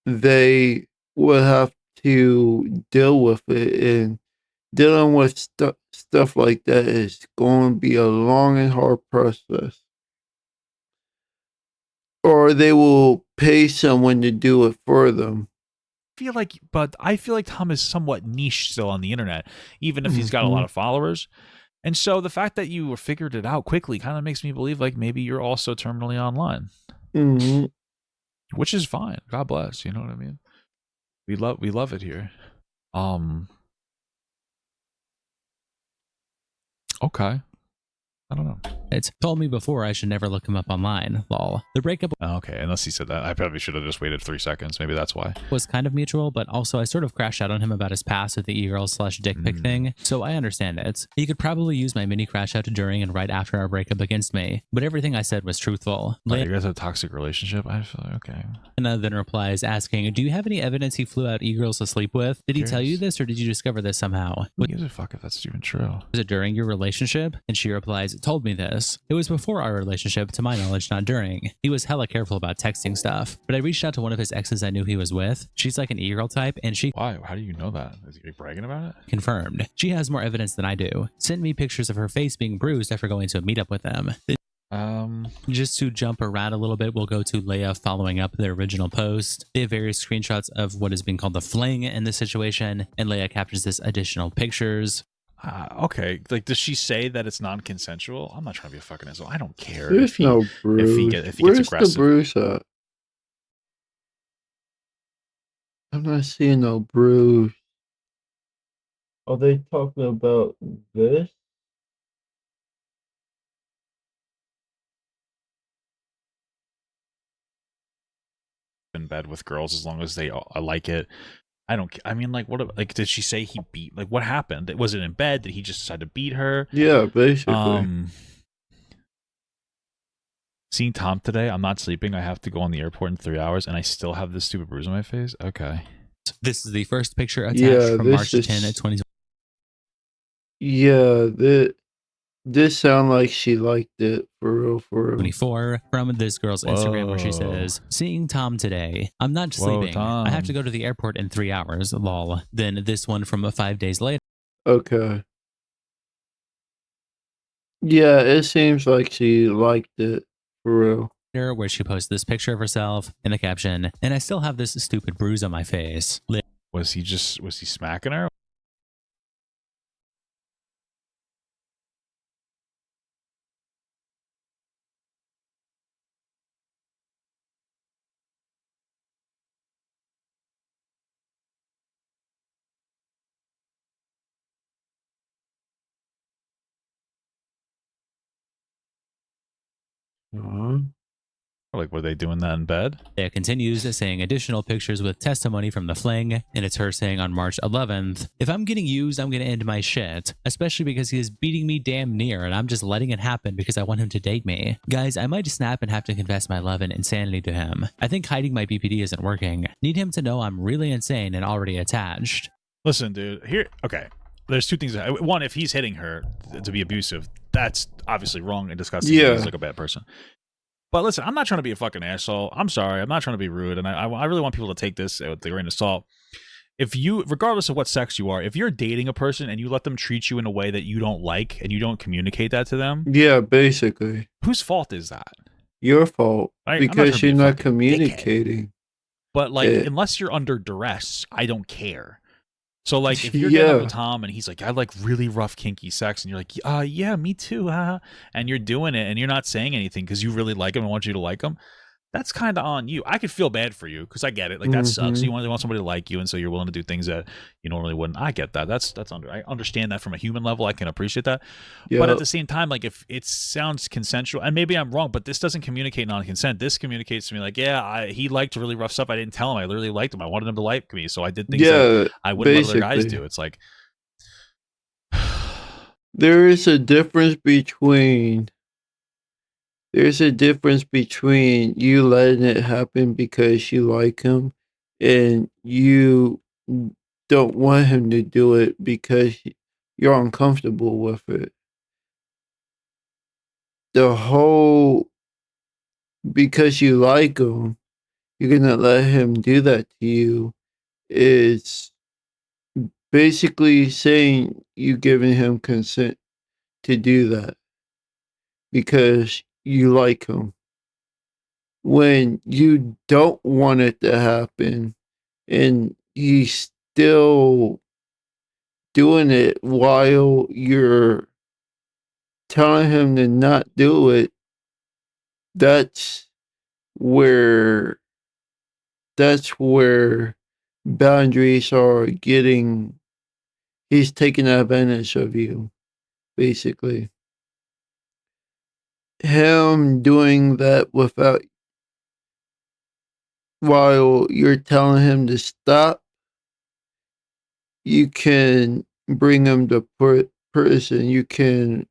they will have to deal with it, and dealing with stuff like that is going to be a long and hard process. Or they will pay someone to do it for them. I feel like Tom is somewhat niche still on the internet, even if he's got a lot of followers. And so the fact that you figured it out quickly kind of makes me believe like maybe you're also terminally online, which is fine. God bless. You know what I mean? We love it here. Okay. I don't know. It's told me before I should never look him up online. Lol. The breakup. Okay, unless he said that. I probably should have just waited 3 seconds. Maybe that's why. Was kind of mutual, but also I sort of crashed out on him about his past with the e-girl/dick pic thing, so I understand it. He could probably use my mini crash out during and right after our breakup against me, but everything I said was truthful. You guys have a toxic relationship? I feel like, okay. Anna then replies asking, do you have any evidence he flew out e-girls to sleep with? Did he tell you this, or did you discover this somehow? Who gives a fuck if that's even true? Was it during your relationship? And she replies, told me this. It was before our relationship, to my knowledge, not during. He was hella careful about texting stuff. But I reached out to one of his exes I knew he was with. She's like an e-girl type, and she— Why? How do you know that? Is he bragging about it? Confirmed. She has more evidence than I do. Sent me pictures of her face being bruised after going to a meetup with them. Just to jump around a little bit, we'll go to Leia following up their original post. They have various screenshots of what is being called the fling in this situation, and Leia captures this additional pictures. Okay, like, does she say that it's non-consensual? I'm not trying to be a fucking asshole. I don't care. There's no bruise. If he Where's gets aggressive. the bruise at? I'm not seeing no bruise. Are they talking about this? In bed with girls as long as they like it. I mean, like, what? Like, did she say he beat? Like, what happened? Was it in bed? Did he just decide to beat her? Yeah, basically. Seeing Tom today, I'm not sleeping. I have to go on the airport in 3 hours, and I still have this stupid bruise on my face. Okay. This is the first picture attached from March 10 at 2020. Yeah, this sound like she liked it, for real. 24 from this girl's Instagram, where she says, seeing Tom today. I'm not sleeping. Tom. I have to go to the airport in 3 hours. Lol. Then this one from 5 days later. Okay. Yeah, it seems like she liked it, for real. Where she posts this picture of herself in the caption, and I still have this stupid bruise on my face. Was he smacking her? Like, were they doing that in bed? It continues saying additional pictures with testimony from the fling, and it's her saying on March 11th, if I'm getting used, I'm going to end my shit, especially because he is beating me damn near, and I'm just letting it happen because I want him to date me. Guys, I might snap and have to confess my love and insanity to him. I think hiding my BPD isn't working. Need him to know I'm really insane and already attached. Listen, dude, okay. There's two things. One, if he's hitting her to be abusive, that's obviously wrong and disgusting. Yeah. He's like a bad person. But listen, I'm not trying to be a fucking asshole. I'm sorry. I'm not trying to be rude. And I really want people to take this with a grain of salt. If you, regardless of what sex you are, if you're dating a person and you let them treat you in a way that you don't like and you don't communicate that to them. Yeah, basically. Whose fault is that? Your fault. Because you're not communicating. But like, unless you're under duress, I don't care. So like if you're getting up Yeah. with Tom and he's like, I like really rough kinky sex, and you're like, yeah, me too, and you're doing it and you're not saying anything because you really like him and want you to like him, that's kind of on you. I could feel bad for you because I get it. Like that sucks. You want somebody to like you, and so you're willing to do things that you normally wouldn't. I get that. I understand that from a human level. I can appreciate that. But at the same time, like if it sounds consensual, and maybe I'm wrong, but this doesn't communicate non-consent. This communicates to me like, yeah, he liked really rough stuff. I didn't tell him. I literally liked him. I wanted him to like me, so I did things that I wouldn't let other guys do. It's like there is a difference between. There's a difference between you letting it happen because you like him and you don't want him to do it because you're uncomfortable with it. The whole, because you like him, you're going to let him do that to you, is basically saying you giving him consent to do that because you like him. When you don't want it to happen and he's still doing it while you're telling him to not do it, that's where boundaries are getting, he's taking advantage of you, basically. Him doing that without, while you're telling him to stop, you can bring him to prison. You can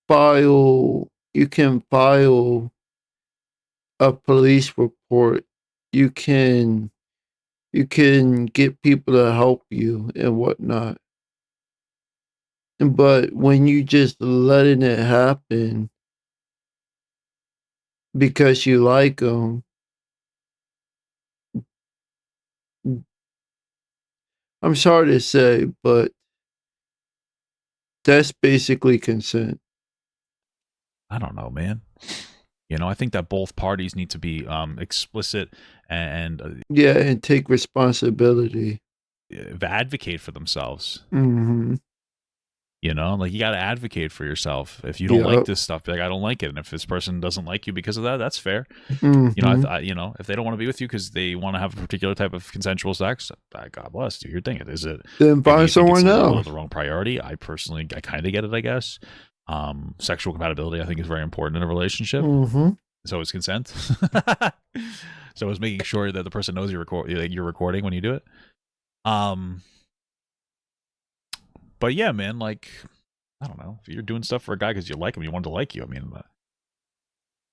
file a police report. You can get people to help you and whatnot. But when you just letting it happen because you like them, I'm sorry to say, but that's basically consent. I don't know, man. I think that both parties need to be explicit and Yeah, and take responsibility. advocate for themselves. Mm-hmm. Like you got to advocate for yourself. If you don't like this stuff, be like, I don't like it. And if this person doesn't like you because of that, that's fair. Mm-hmm. If they don't want to be with you because they want to have a particular type of consensual sex, God bless, do your thing. Is it? Then find someone else. The wrong priority. I kind of get it, I guess. Sexual compatibility, I think, is very important in a relationship. Mm-hmm. So is consent. So is making sure that the person knows you're recording when you do it. But yeah, man, like, I don't know. If you're doing stuff for a guy because you like him, you want him to like you, I mean,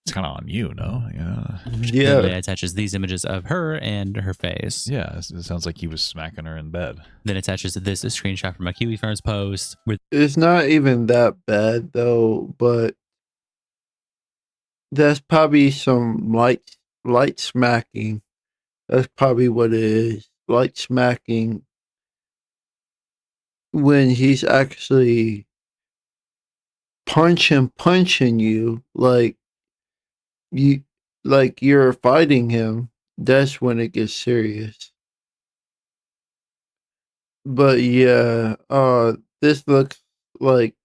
it's kind of on you, no? Yeah. Leia attaches these images of her and her face. Yeah, it sounds like he was smacking her in bed. Then attaches this a screenshot from a Kiwi Farms post. It's not even that bad, though, but that's probably some light smacking. That's probably what it is. Light smacking when he's actually punching you like you're fighting him. That's when it gets serious. But yeah, this looks like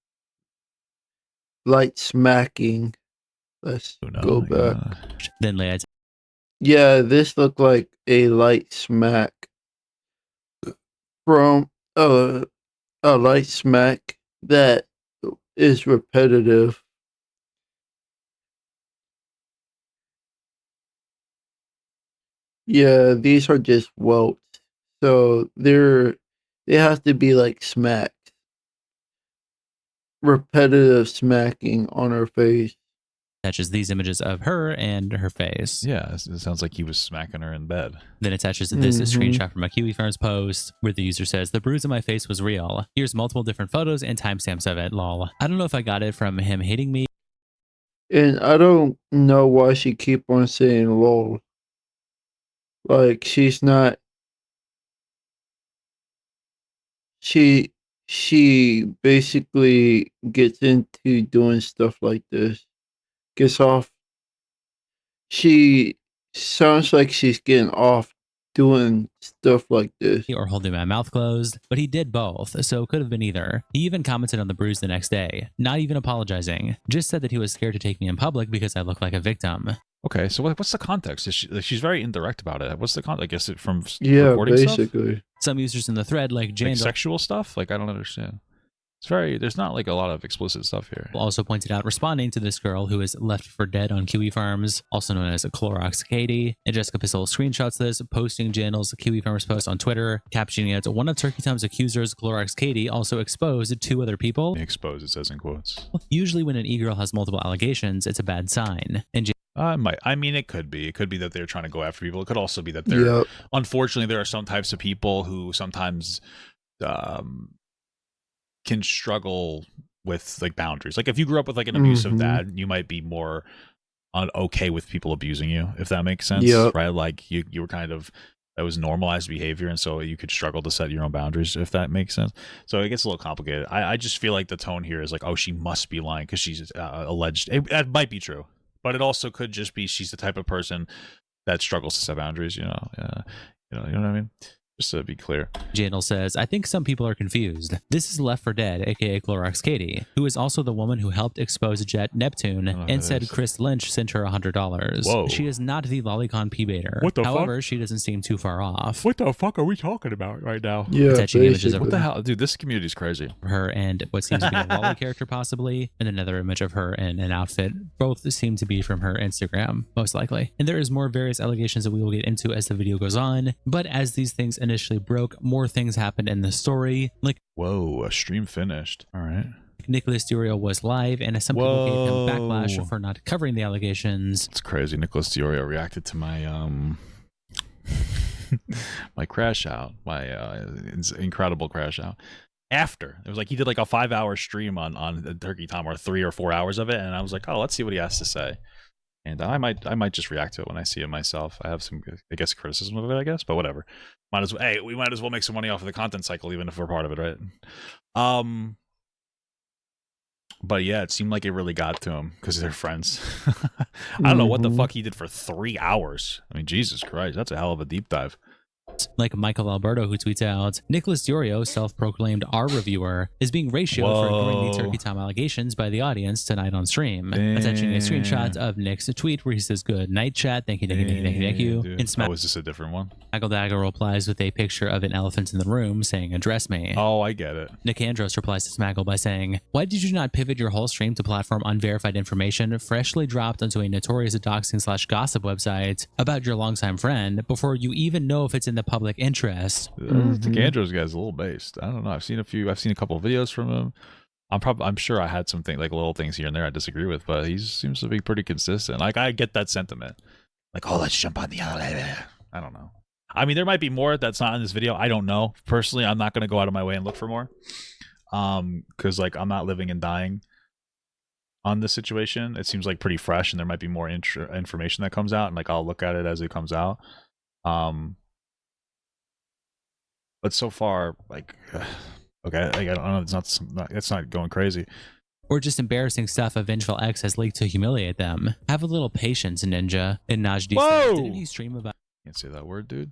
light smacking. Let's go back. Then Leia. Yeah, this looked like a light smack from a light smack that is repetitive. Yeah, these are just welts. So they have to be like smacked. Repetitive smacking on her face. Attaches these images of her and her face. Yeah, it sounds like he was smacking her in bed. Then attaches this a screenshot from a Kiwi Farms post where the user says, the bruise on my face was real. Here's multiple different photos and timestamps of it, lol. I don't know if I got it from him hating me. And I don't know why she keep on saying lol. Like she's not. She basically gets into doing stuff like this. Gets off. She sounds like she's getting off doing stuff like this. Or holding my mouth closed, but he did both, so it could have been either. He even commented on the bruise the next day, not even apologizing, just said that he was scared to take me in public because I look like a victim. Okay, so what's the context? She's very indirect about it. What's the context? I guess it from recording basically stuff? Some users in the thread, like Jandal, sexual stuff? Like, I don't understand. There's not like a lot of explicit stuff here. Also pointed out responding to this girl who is left for dead on Kiwi Farms, also known as Clorox Katie. And Jessica Pistol screenshots this, posting Jandal's Kiwi Farms post on Twitter, captioning it, one of Turkey Tom's accusers, Clorox Katie, also exposed 2 other people. Exposed, it says in quotes. Usually when an e-girl has multiple allegations, it's a bad sign. And I mean, it could be. It could be that they're trying to go after people. It could also be that they're... Unfortunately, there are some types of people who sometimes... can struggle with like boundaries. Like if you grew up with like an abusive dad, you might be more okay with people abusing you, if that makes sense. Right? Like you were kind of, that was normalized behavior, and so you could struggle to set your own boundaries, if that makes sense. So it gets a little complicated. I just feel like the tone here is like, oh, she must be lying because she's alleged. That might be true, but it also could just be she's the type of person that struggles to set boundaries. You know what I mean. Just to be clear. Jandal says, I think some people are confused. This is Left for Dead, aka Clorox Katie, who is also the woman who helped expose Jet Neptune and said Chris Lynch sent her $100. Whoa. She is not the lolicon pee baiter. What the However, fuck? she doesn't seem too far off. What the fuck are we talking about right now? Yeah, attaching images of what the hell? Dude, this community's crazy. her and what seems to be a lolly character possibly, and another image of her in an outfit. Both seem to be from her Instagram, most likely. And there is more various allegations that we will get into as the video goes on, but as these things initially broke, more things happened in the story. Like, whoa, a stream finished. All right. Nicholas Diorio was live, and some people gave him backlash for not covering the allegations. It's crazy. Nicholas Diorio reacted to my my crash out, my incredible crash out. After it was like he did like a 5-hour stream on Turkey Tom, or 3 or 4 hours of it, and I was like, oh, let's see what he has to say. And I might just react to it when I see it myself. I have some, I guess, criticism of it, I guess, but whatever. We might as well make some money off of the content cycle, even if we're part of it, right? But yeah, it seemed like it really got to him because they're friends. I don't know what the fuck he did for 3 hours. I mean, Jesus Christ, that's a hell of a deep dive. Like Michael Alberto, who tweets out, Nicholas Diorio, self-proclaimed our reviewer, is being ratioed for ignoring the Turkey Tom allegations by the audience tonight on stream. Attaching a screenshot of Nick's tweet where he says, good night, chat. Thank you. Oh, is this a different one? Smaggle Dagger replies with a picture of an elephant in the room saying, address me. Oh, I get it. Nick Andros replies to Smaggle by saying, why did you not pivot your whole stream to platform unverified information freshly dropped onto a notorious doxing/gossip website about your longtime friend before you even know if it's in the public interest? Nick Andros guy's a little based. I don't know. I've seen a couple of videos from him. I'm sure I had some like little things here and there I disagree with, but he seems to be pretty consistent. Like, I get that sentiment. Like, oh, let's jump on the other. I don't know. I mean, there might be more that's not in this video. I don't know. Personally, I'm not going to go out of my way and look for more. Because like I'm not living and dying on this situation. It seems like pretty fresh, and there might be more information that comes out, and like I'll look at it as it comes out. But so far, like, okay, like, I don't know. It's not going crazy. Or just embarrassing stuff a vengeful ex has leaked to humiliate them. Have a little patience, Ninja. And Najdi said, didn't he stream about... Can't say that word, dude.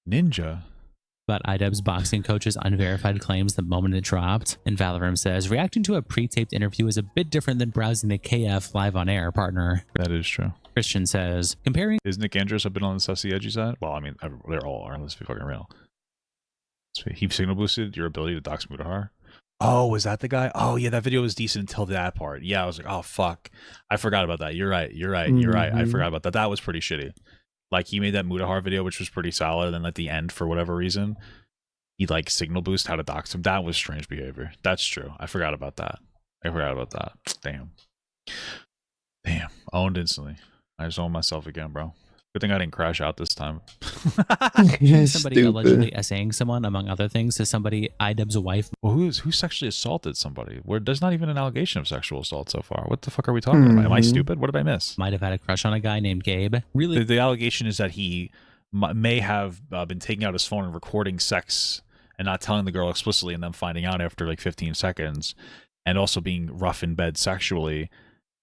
Ninja. About IDubbbz boxing coach's unverified claims the moment it dropped. And Valorum says, reacting to a pre-taped interview is a bit different than browsing the KF live on air, partner. That is true. Christian says, comparing... Is Nick Andros have been on the sussy edgy side? Well, I mean, they're all are. Let's be fucking real. He signal boosted your ability to dox Mutahar. Oh, was that the guy? Oh, yeah, that video was decent until that part. Yeah, I was like, oh, fuck. I forgot about that. You're right. I forgot about that. That was pretty shitty. Like, he made that Mutahar video, which was pretty solid, and then at the end, for whatever reason, he, like, signal boost how to dox him. That was strange behavior. That's true. I forgot about that. Damn. Owned instantly. I just owned myself again, bro. Good thing I didn't crash out this time. Somebody allegedly essaying someone, among other things, to somebody IDubbbz's wife. Well, who sexually assaulted somebody? There's not even an allegation of sexual assault so far. What the fuck are we talking about? Am I stupid? What did I miss? Might have had a crush on a guy named Gabe. Really? The allegation is that he may have been taking out his phone and recording sex and not telling the girl explicitly, and then finding out after like 15 seconds, and also being rough in bed sexually.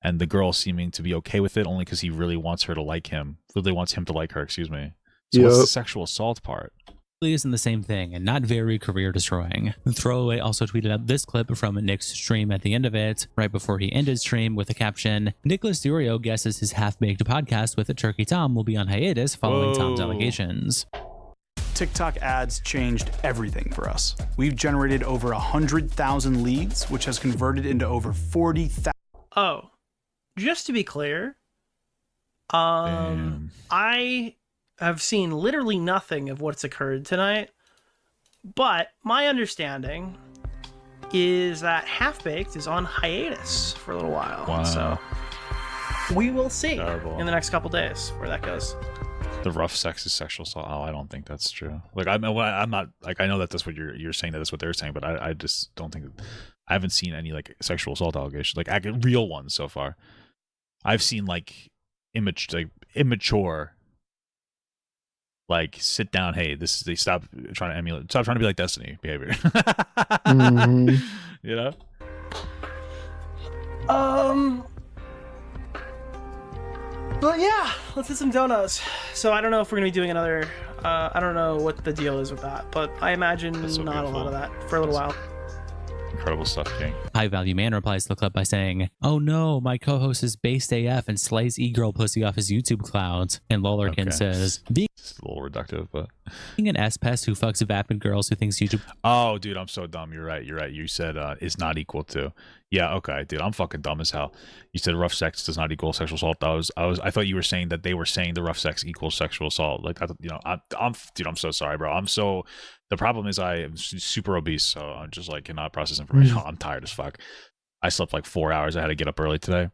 And the girl seeming to be okay with it only because he really wants her to like him. Really wants him to like her, excuse me. So what's the sexual assault part? Isn't the same thing and not very career destroying. Throwaway also tweeted out this clip from Nick's stream at the end of it, right before he ended stream, with the caption, Nicholas Durio guesses his half-baked podcast with Turkey Tom will be on hiatus following Tom's allegations. TikTok ads changed everything for us. We've generated over 100,000 leads, which has converted into over 40,000. Oh, just to be clear, I have seen literally nothing of what's occurred tonight, but my understanding is that Half-Baked is on hiatus for a little while. Wow. So we will see Terrible. in the next couple days where that goes. The rough sex is sexual assault. Oh, I don't think that's true. Like I'm not like, I know that that's what you're saying, that's what they're saying, but I just don't think, I haven't seen any like sexual assault allegations, like real ones so far. I've seen like immature, like sit down, hey, this is, they stop trying to emulate, stop trying to be like Destiny behavior. Mm-hmm. You know? But yeah, let's hit some donuts. So I don't know if we're gonna be doing another. I don't know what the deal is with that, but I imagine so not beautiful. a lot of that for a little while. Incredible stuff, King. High Value Man replies to the clip by saying, oh no, my co-host is based AF and slays e-girl pussy off his YouTube cloud. And Lollerkin says, being It's a little reductive, but an S-pest who fucks vapid girls who thinks YouTube... Oh, dude, I'm so dumb. You're right. You said is not equal to. Yeah, okay, dude, I'm fucking dumb as hell. You said rough sex does not equal sexual assault. I thought you were saying that they were saying the rough sex equals sexual assault. Like, you know, I'm so sorry, bro. The problem is I am super obese, so I'm just like cannot process information. I'm tired as fuck. I slept like 4 hours. I had to get up early today,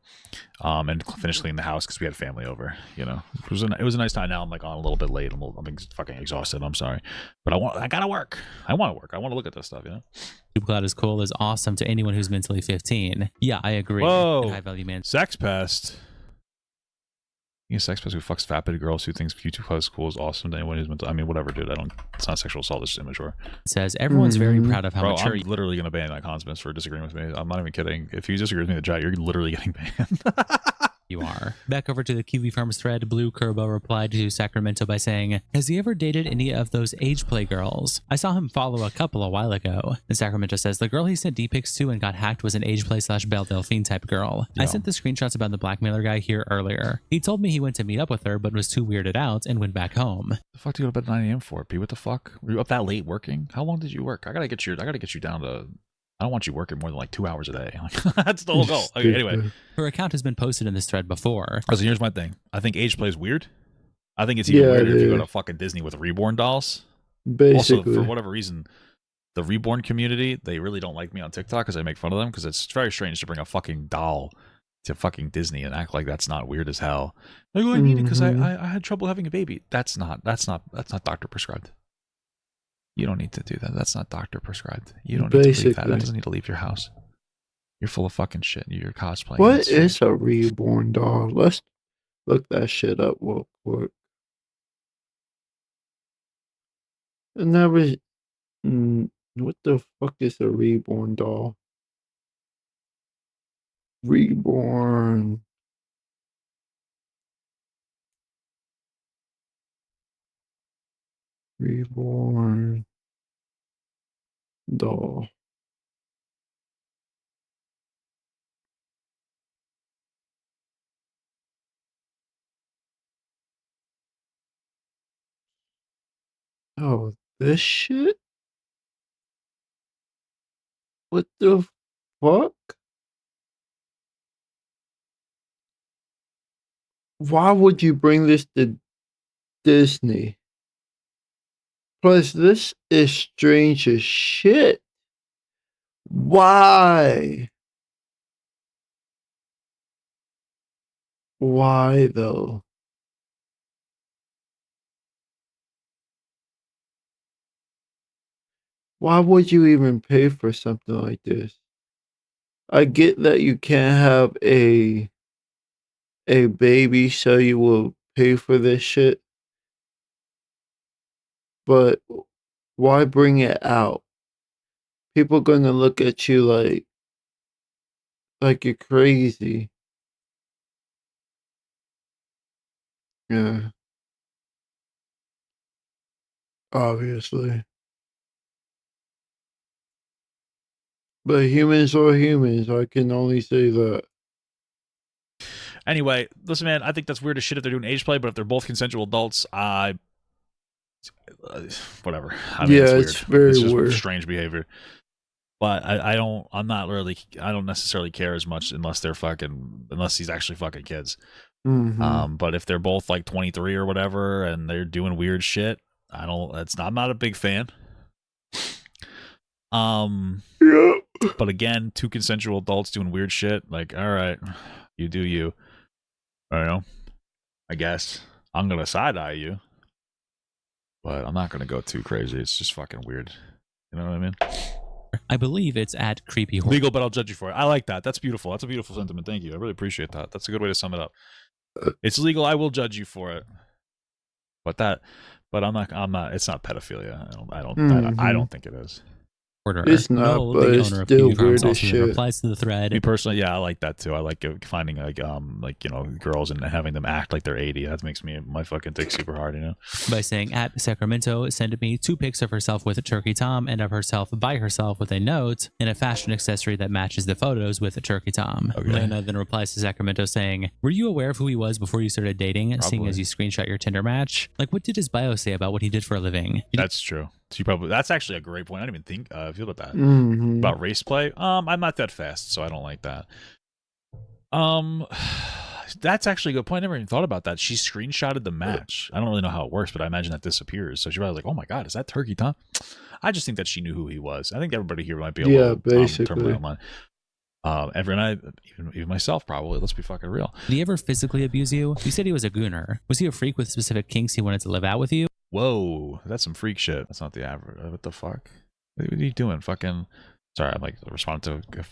and finish cleaning the house because we had family over. You know, it was a nice time. Now I'm like on a little bit late. I'm fucking exhausted. I'm sorry, but I gotta work. I want to work. I want to look at this stuff. You know, YouTube cloud is cool, is awesome to anyone who's mentally 15. Yeah, I agree. Whoa. And High Value Man sex pest. Being a sex pest who fucks vapid girls who thinks YouTube Cloud is cool is awesome to anyone who's mental. I mean, whatever, dude. It's not sexual assault. It's just immature. says everyone's very proud of how Bro, mature I'm literally gonna ban that Consmith for disagreeing with me. I'm not even kidding. If you disagree with me in the chat, you're literally getting banned. you are. Back over to the Kiwi Farms thread, Blue Curbo replied to Sacramento by saying, has he ever dated any of those age play girls? I saw him follow a couple a while ago. And Sacramento says the girl he sent D-pics to and got hacked was an age play / Belle Delphine type girl. Yeah. I sent the screenshots about the blackmailer guy here earlier. He told me he went to meet up with her but was too weirded out and went back home. The fuck do you go to bed at 9 a.m. for, P? What the fuck? Were you up that late working? How long did you work? I gotta get you down to... I don't want you working more than like 2 hours a day. That's the whole goal. Okay, anyway. Her account has been posted in this thread before. So here's my thing. I think age play is weird. I think it's even weirder if you go to fucking Disney with Reborn dolls. Basically. Also, for whatever reason, the Reborn community, they really don't like me on TikTok because I make fun of them because it's very strange to bring a fucking doll to fucking Disney and act like that's not weird as hell. Like, oh, I need it because I had trouble having a baby. That's not doctor prescribed. You don't need to do that. That's not doctor prescribed. You don't need to believe that. That doesn't need to leave your house. You're full of fucking shit. You're cosplaying. What is a reborn doll? Let's look that shit up real quick. And that was... what the fuck is a reborn doll? Reborn... Reborn... doll. Oh, this shit? What the fuck? Why would you bring this to Disney? Plus, this is strange as shit. Why? Why, though? Why would you even pay for something like this? I get that you can't have a baby, so you will pay for this shit. But why bring it out? People gonna look at you like you're crazy. Yeah. Obviously. But humans are humans. I can only say that. Anyway, listen, man, I think that's weird as shit if they're doing age play, but if they're both consensual adults, whatever. I mean, it's weird. It's just weird. Strange behavior. But I don't necessarily care as much unless he's actually fucking kids. Mm-hmm. But if they're both like 23 or whatever and they're doing weird shit, I'm not a big fan. Yep. But again, two consensual adults doing weird shit, like, all right, you do you. I don't know. I guess I'm gonna side eye you, but I'm not gonna go too crazy. It's just fucking weird. You know what I mean? I believe it's at creepy horror. Legal, but I'll judge you for it. I like that. That's beautiful. That's a beautiful sentiment. Thank you. I really appreciate that. That's a good way to sum it up. It's legal. I will judge you for it. But I'm not. It's not pedophilia. I don't think it is. It's not, Noel, but the it's owner of still Kiwi Farms, weird as also shit. replies to the thread. Me personally, yeah, I like that too. I like finding girls and having them act like they're 80. That makes my fucking dick super hard, you know. By saying at Sacramento sent me 2 pics of herself with Turkey Tom and of herself by herself with a note and a fashion accessory that matches the photos with Turkey Tom. Okay. Lena then replies to Sacramento saying, "Were you aware of who he was before you started dating? Probably. Seeing as you screenshot your Tinder match, like what did his bio say about what he did for a living?" That's true. That's actually a great point. I didn't even feel about that. Mm-hmm. About race play. I'm not that fast, so I don't like that. That's actually a good point. I never even thought about that. She screenshotted the match. I don't really know how it works, but I imagine that disappears. So she was like, "Oh my god, is that Turkey Tom?" I just think that she knew who he was. I think everybody here might be a little basically. Even myself probably. Let's be fucking real. Did he ever physically abuse you? You said he was a gooner. Was he a freak with specific kinks he wanted to live out with you? Whoa, that's some freak shit. That's not the average. What the fuck? What are you doing? Fucking. Sorry, I'm like responding to a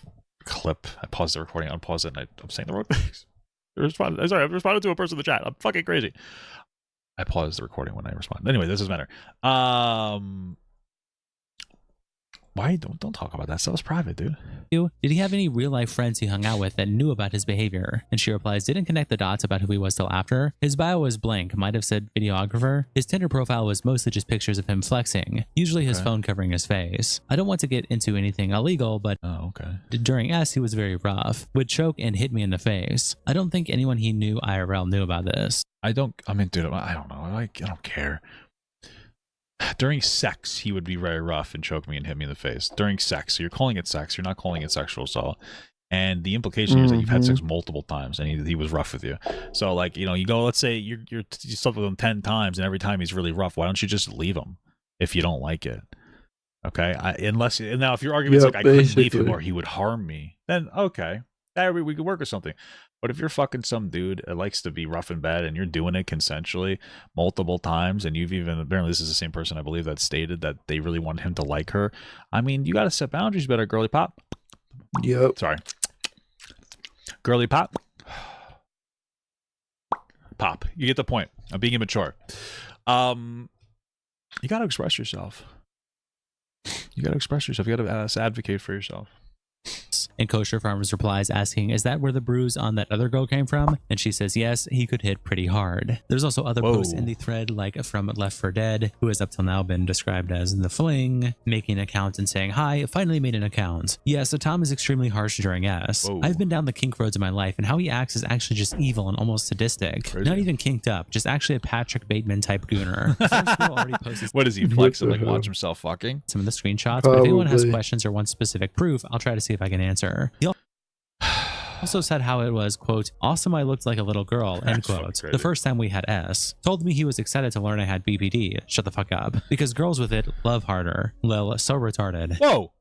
clip. I paused the recording, unpaused it, and I'm saying the wrong things. I responded to a person in the chat. I'm fucking crazy. I paused the recording when I responded. Anyway, this doesn't matter. Why don't talk about that stuff? It's private, dude. Did he have any real life friends he hung out with that knew about his behavior? And she replies, didn't connect the dots about who he was till after. His bio was blank, might have said videographer. His Tinder profile was mostly just pictures of him flexing, usually his phone covering his face. I don't want to get into anything illegal, but during S he was very rough, would choke and hit me in the face. I don't think anyone he knew IRL knew about this. I don't know. I don't care. During sex, he would be very rough and choke me and hit me in the face. During sex. So you're calling it sex. You're not calling it sexual assault. And the implication is that you've had sex multiple times and he was rough with you. So, like, you know, you go, let's say you slept with him 10 times and every time he's really rough. Why don't you just leave him if you don't like it? Okay? Now, if your argument's like, I couldn't leave him or he would harm me, then okay. We could work with something. But if you're fucking some dude that likes to be rough in bed and you're doing it consensually multiple times and you've even, apparently this is the same person I believe that stated that they really want him to like her. I mean, you got to set boundaries better, girly pop. Yep. Sorry. Girly pop. Pop. You get the point. I'm being immature. You got to express yourself. You got to advocate for yourself. And Kosher Farmers replies asking, is that where the bruise on that other girl came from? And she says, yes, he could hit pretty hard. There's also other posts in the thread, like from Left 4 Dead, who has up till now been described as the fling, making an account and saying, hi, finally made an account. Yeah, so Tom is extremely harsh during S. I've been down the kink roads in my life, and how he acts is actually just evil and almost sadistic. Crazy. Not even kinked up, just actually a Patrick Bateman type gooner. What is he, flex and like watch himself fucking? Some of the screenshots, but if anyone has questions or wants specific proof, I'll try to see if I can answer. He also said how it was, quote, awesome I looked like a little girl, end quote, the first time we had S. Told me he was excited to learn I had BPD. Shut the fuck up. Because girls with it love harder. Lil, so retarded. Whoa.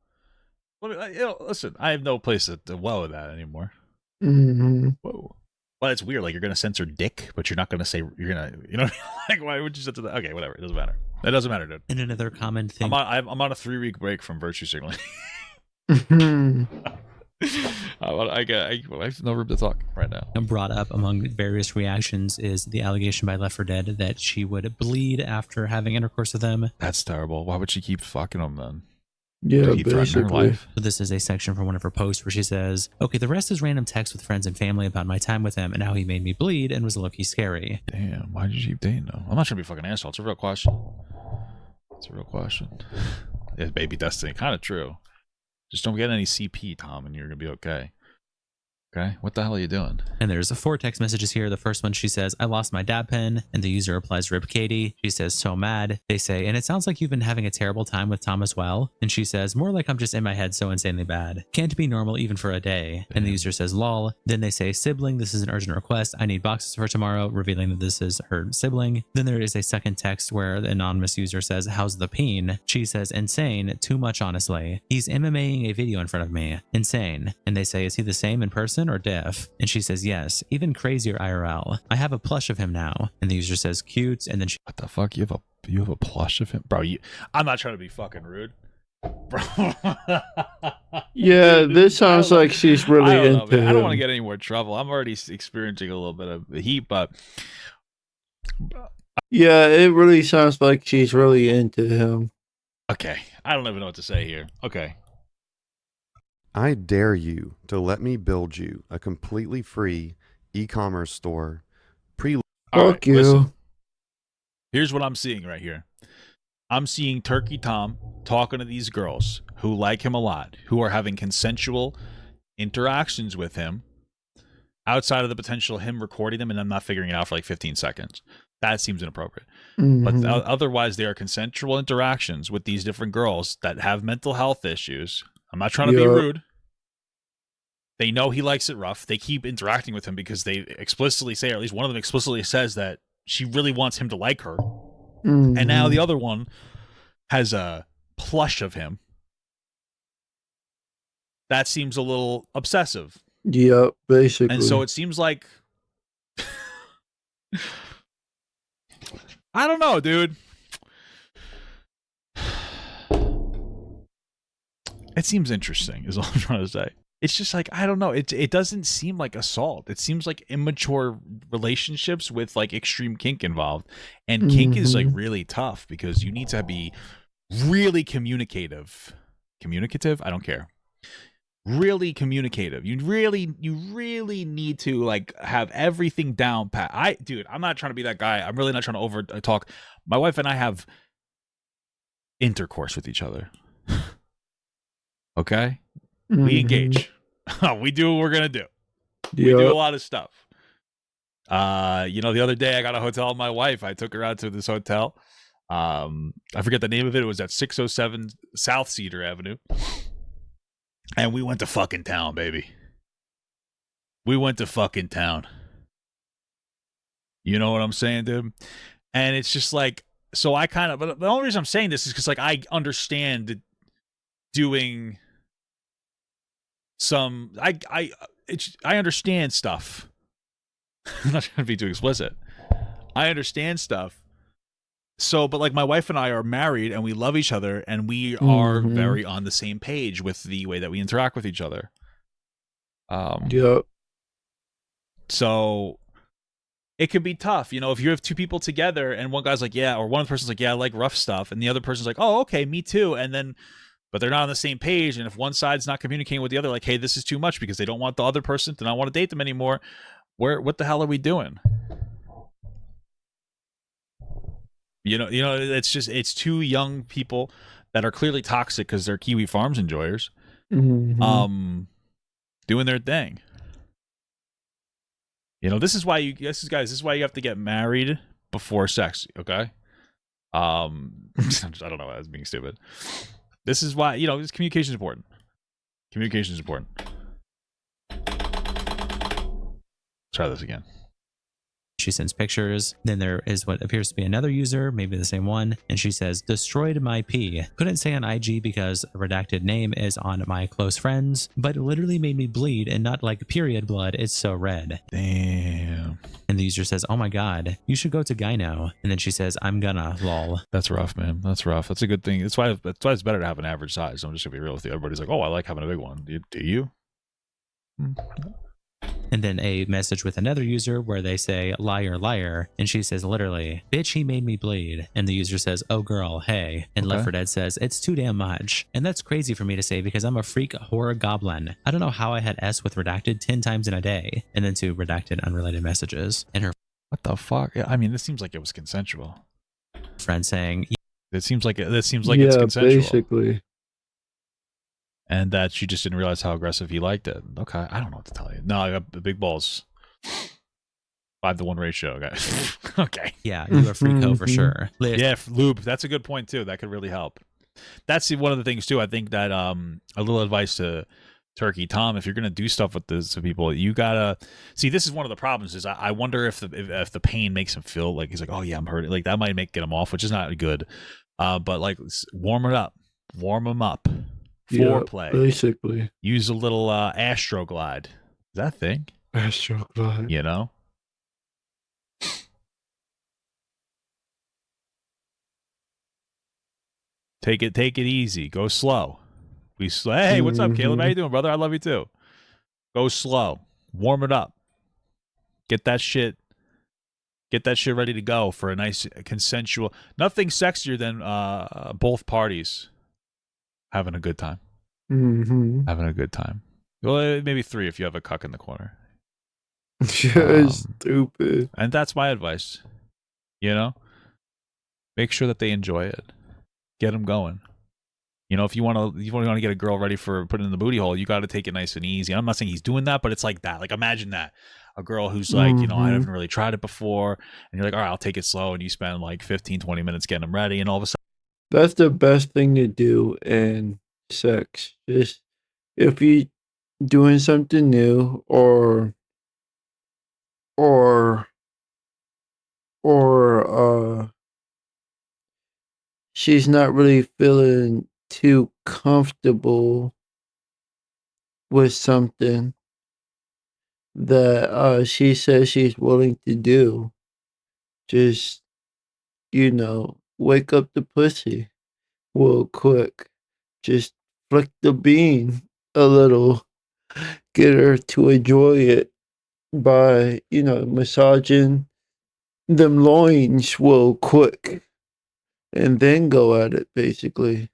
Listen, I have no place to dwell with that anymore. Whoa. Well, it's weird. Like, you're going to censor dick, but you're not going to say, you're going to, you know, like, why would you censor that? Okay, whatever. It doesn't matter. It doesn't matter, dude. And another common thing. I'm on a 3-week break from virtue signaling. I have no room to talk right now. Brought up among various reactions is the allegation by Left 4 Dead that she would bleed after having intercourse with them. That's terrible. Why would she keep fucking him then? Yeah, basically. So this is a section from one of her posts where she says, okay, the rest is random texts with friends and family about my time with him and how he made me bleed and was low-key scary. Damn, why did you keep dating him? I'm not trying to be a fucking asshole. It's a real question. It's a real question. Is baby destiny kind of true? Just don't get any CP, Tom, and you're gonna be okay. Okay, what the hell are you doing? And there's 4 text messages here. The first one, she says, I lost my dab pen. And the user replies, Rip Katie. She says, so mad. They say, and it sounds like you've been having a terrible time with Tom as well. And she says, more like I'm just in my head so insanely bad. Can't be normal even for a day. And the user says, lol. Then they say, sibling, this is an urgent request. I need boxes for tomorrow, revealing that this is her sibling. Then there is a second text where the anonymous user says, how's the peen? She says, insane. Too much, honestly. He's MMAing a video in front of me. Insane. And they say, is he the same in person or diff? And she says, yes, even crazier IRL. I have a plush of him now. And the user says, cute. And then she, what the fuck? You have a plush of him, bro? I'm not trying to be fucking rude, bro. Yeah, this sounds like she's really into him. I don't want to get any more trouble. I'm already experiencing a little bit of heat, but yeah, it really sounds like she's really into him. Okay, I don't even know what to say here. Okay. I dare you to let me build you a completely free e-commerce store. Fuck you. Listen. Here's what I'm seeing right here. I'm seeing Turkey Tom talking to these girls who like him a lot, who are having consensual interactions with him outside of the potential him recording them and them not figuring it out for like 15 seconds. That seems inappropriate. But otherwise, they are consensual interactions with these different girls that have mental health issues. I'm not trying to be rude. They know he likes it rough. They keep interacting with him because they explicitly say, or at least one of them explicitly says, that she really wants him to like her. And now the other one has a plush of him. That seems a little obsessive. Yep, basically. And so it seems like... I don't know, dude. It seems interesting, is all I'm trying to say. It's just like, I don't know. It doesn't seem like assault. It seems like immature relationships with like extreme kink involved. And kink is like really tough because you need to be really communicative. Communicative? I don't care. Really communicative. You really need to like have everything down pat. Dude, I'm not trying to be that guy. I'm really not trying to over talk. My wife and I have intercourse with each other. Okay? We engage. We do what we're gonna do. We do a lot of stuff. The other day I got a hotel with my wife. I took her out to this hotel. I forget the name of it. It was at 607 South Cedar Avenue. And we went to fucking town, baby. We went to fucking town. You know what I'm saying, dude? And it's just like, so I kind of, but the only reason I'm saying this is because like I understand doing some, I understand stuff. I'm not trying to be too explicit. I understand stuff. So, but like my wife and I are married and we love each other and we are very on the same page with the way that we interact with each other. So it could be tough, if you have two people together and one guy's like, yeah, or one person's like, yeah, I like rough stuff. And the other person's like, oh, okay, me too. And then, but they're not on the same page. And if one side's not communicating with the other, like, hey, this is too much because they don't want the other person to not want to date them anymore. What the hell are we doing? It's two young people that are clearly toxic because they're Kiwi Farms enjoyers, doing their thing. This is why you have to get married before sex. Okay. I don't know. I was being stupid. This is why, this communication is important. Communication is important. Try this again. She sends pictures. Then there is what appears to be another user, maybe the same one, and she says, destroyed my pee. Couldn't say on IG because a redacted name is on my close friends, but it literally made me bleed, and not like period blood, it's so red. Damn. And the user says, oh my god, you should go to gyno. And then she says, I'm gonna, lol. That's rough, man. That's rough. That's a good thing. That's why it's better to have an average size. I'm just gonna be real with you. Everybody's like, oh, I like having a big one. Do you? And then a message with another user where they say, liar, liar. And she says, literally, bitch, he made me bleed. And the user says, oh girl, hey. And Left 4 Dead says, it's too damn much. And that's crazy for me to say because I'm a freak horror goblin. I don't know how I had S with redacted 10 times in a day. And then 2 redacted unrelated messages. And her what the fuck? I mean, this seems like it was consensual. Friend saying, It seems like it's consensual. Basically. And that she just didn't realize how aggressive he liked it. Okay, I don't know what to tell you. No, I got the big balls. 5-to-1 ratio, guys. Okay. Yeah, you are freako for sure. Yeah, lube. That's a good point too. That could really help. That's one of the things too. I think that a little advice to Turkey Tom, if you're gonna do stuff with this to people, you gotta see. This is one of the problems. Is I wonder if the pain makes him feel like he's like, oh yeah, I'm hurting. Like that might get him off, which is not good. But like warm him up. Foreplay. Basically. Use a little Astroglide. Is that a thing? Astroglide. You know? Take it easy. Go slow. Hey, what's up, Caleb? How you doing, brother? I love you too. Go slow. Warm it up. Get that shit ready to go for a nice consensual. Nothing sexier than both parties having a good time. Having a good time. Well, maybe 3 if you have a cuck in the corner. Stupid. And that's my advice. You know? Make sure that they enjoy it. Get them going. You know, if you want to get a girl ready for putting in the booty hole, you got to take it nice and easy. I'm not saying he's doing that, but it's like that. Like imagine that. A girl who's like, you know, I haven't really tried it before, and you're like, all right, I'll take it slow, and you spend like 15, 20 minutes getting them ready, and all of a sudden. That's the best thing to do in sex. Just if you doing something new or she's not really feeling too comfortable with something that she says she's willing to do. Just, you know, wake up the pussy real quick. Just flick the bean a little. Get her to enjoy it by, you know, massaging them loins real quick. And then go at it, basically.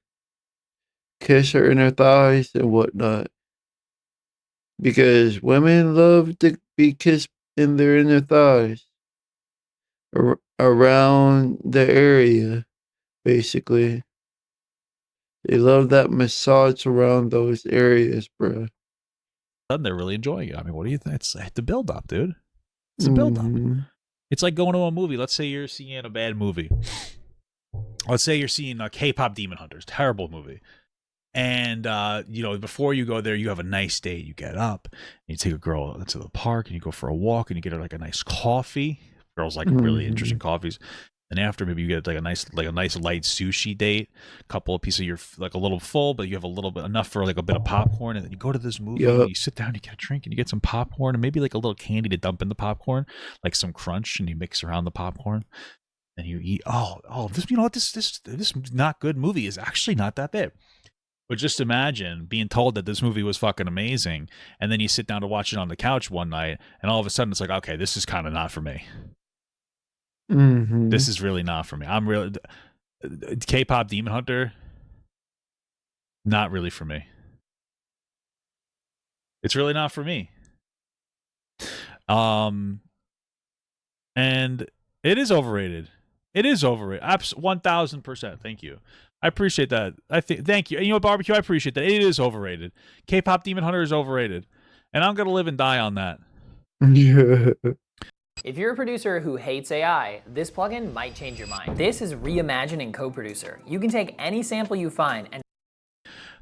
Kiss her in her thighs and whatnot. Because women love to be kissed in their inner thighs. Around the area, basically. They love that massage around those areas, bro. They're really enjoying it. I mean, what do you think? It's the build up, dude. It's a build up. It's like going to a movie. Let's say you're seeing a bad movie. Let's say you're seeing K-pop Demon Hunters, terrible movie. And, you know, before you go there, you have a nice date. You get up, and you take a girl to the park, and you go for a walk, and you get her like a nice coffee. Girls like really interesting coffees. And after, maybe you get like a nice light sushi date, a couple of pieces of your, like a little full, but you have a little bit enough for like a bit of popcorn. And then you go to this movie, and you sit down, you get a drink, and you get some popcorn, and maybe like a little candy to dump in the popcorn, like some crunch, and you mix around the popcorn. And you eat. This, you know what? This not good movie is actually not that bad. But just imagine being told that this movie was fucking amazing, and then you sit down to watch it on the couch one night, and all of a sudden it's like, okay, this is kind of not for me. This is really not for me. I'm really K-pop Demon Hunter. Not really for me. It's really not for me. And it is overrated. It is overrated. 1000%. Thank you. I appreciate that. Thank you. And you know what, Barbecue? I appreciate that. It is overrated. K-pop Demon Hunter is overrated. And I'm going to live and die on that. Yeah. If you're a producer who hates AI, this plugin might change your mind. This is reimagining CoProducer. You can take any sample you find and...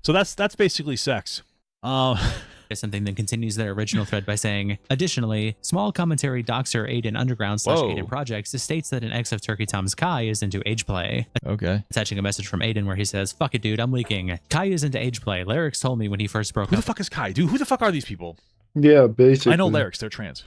So that's basically sex. Something that continues their original thread by saying, additionally, small commentary doxer Aiden Underground / Aiden Projects states that an ex of Turkey Tom's Kai is into age play. Okay. Attaching a message from Aiden where he says, fuck it, dude, I'm leaking. Kai is into age play. Lyrics told me when he first broke up. Who the fuck is Kai? Dude, who the fuck are these people? Yeah, basically. I know Lyrics. They're trans.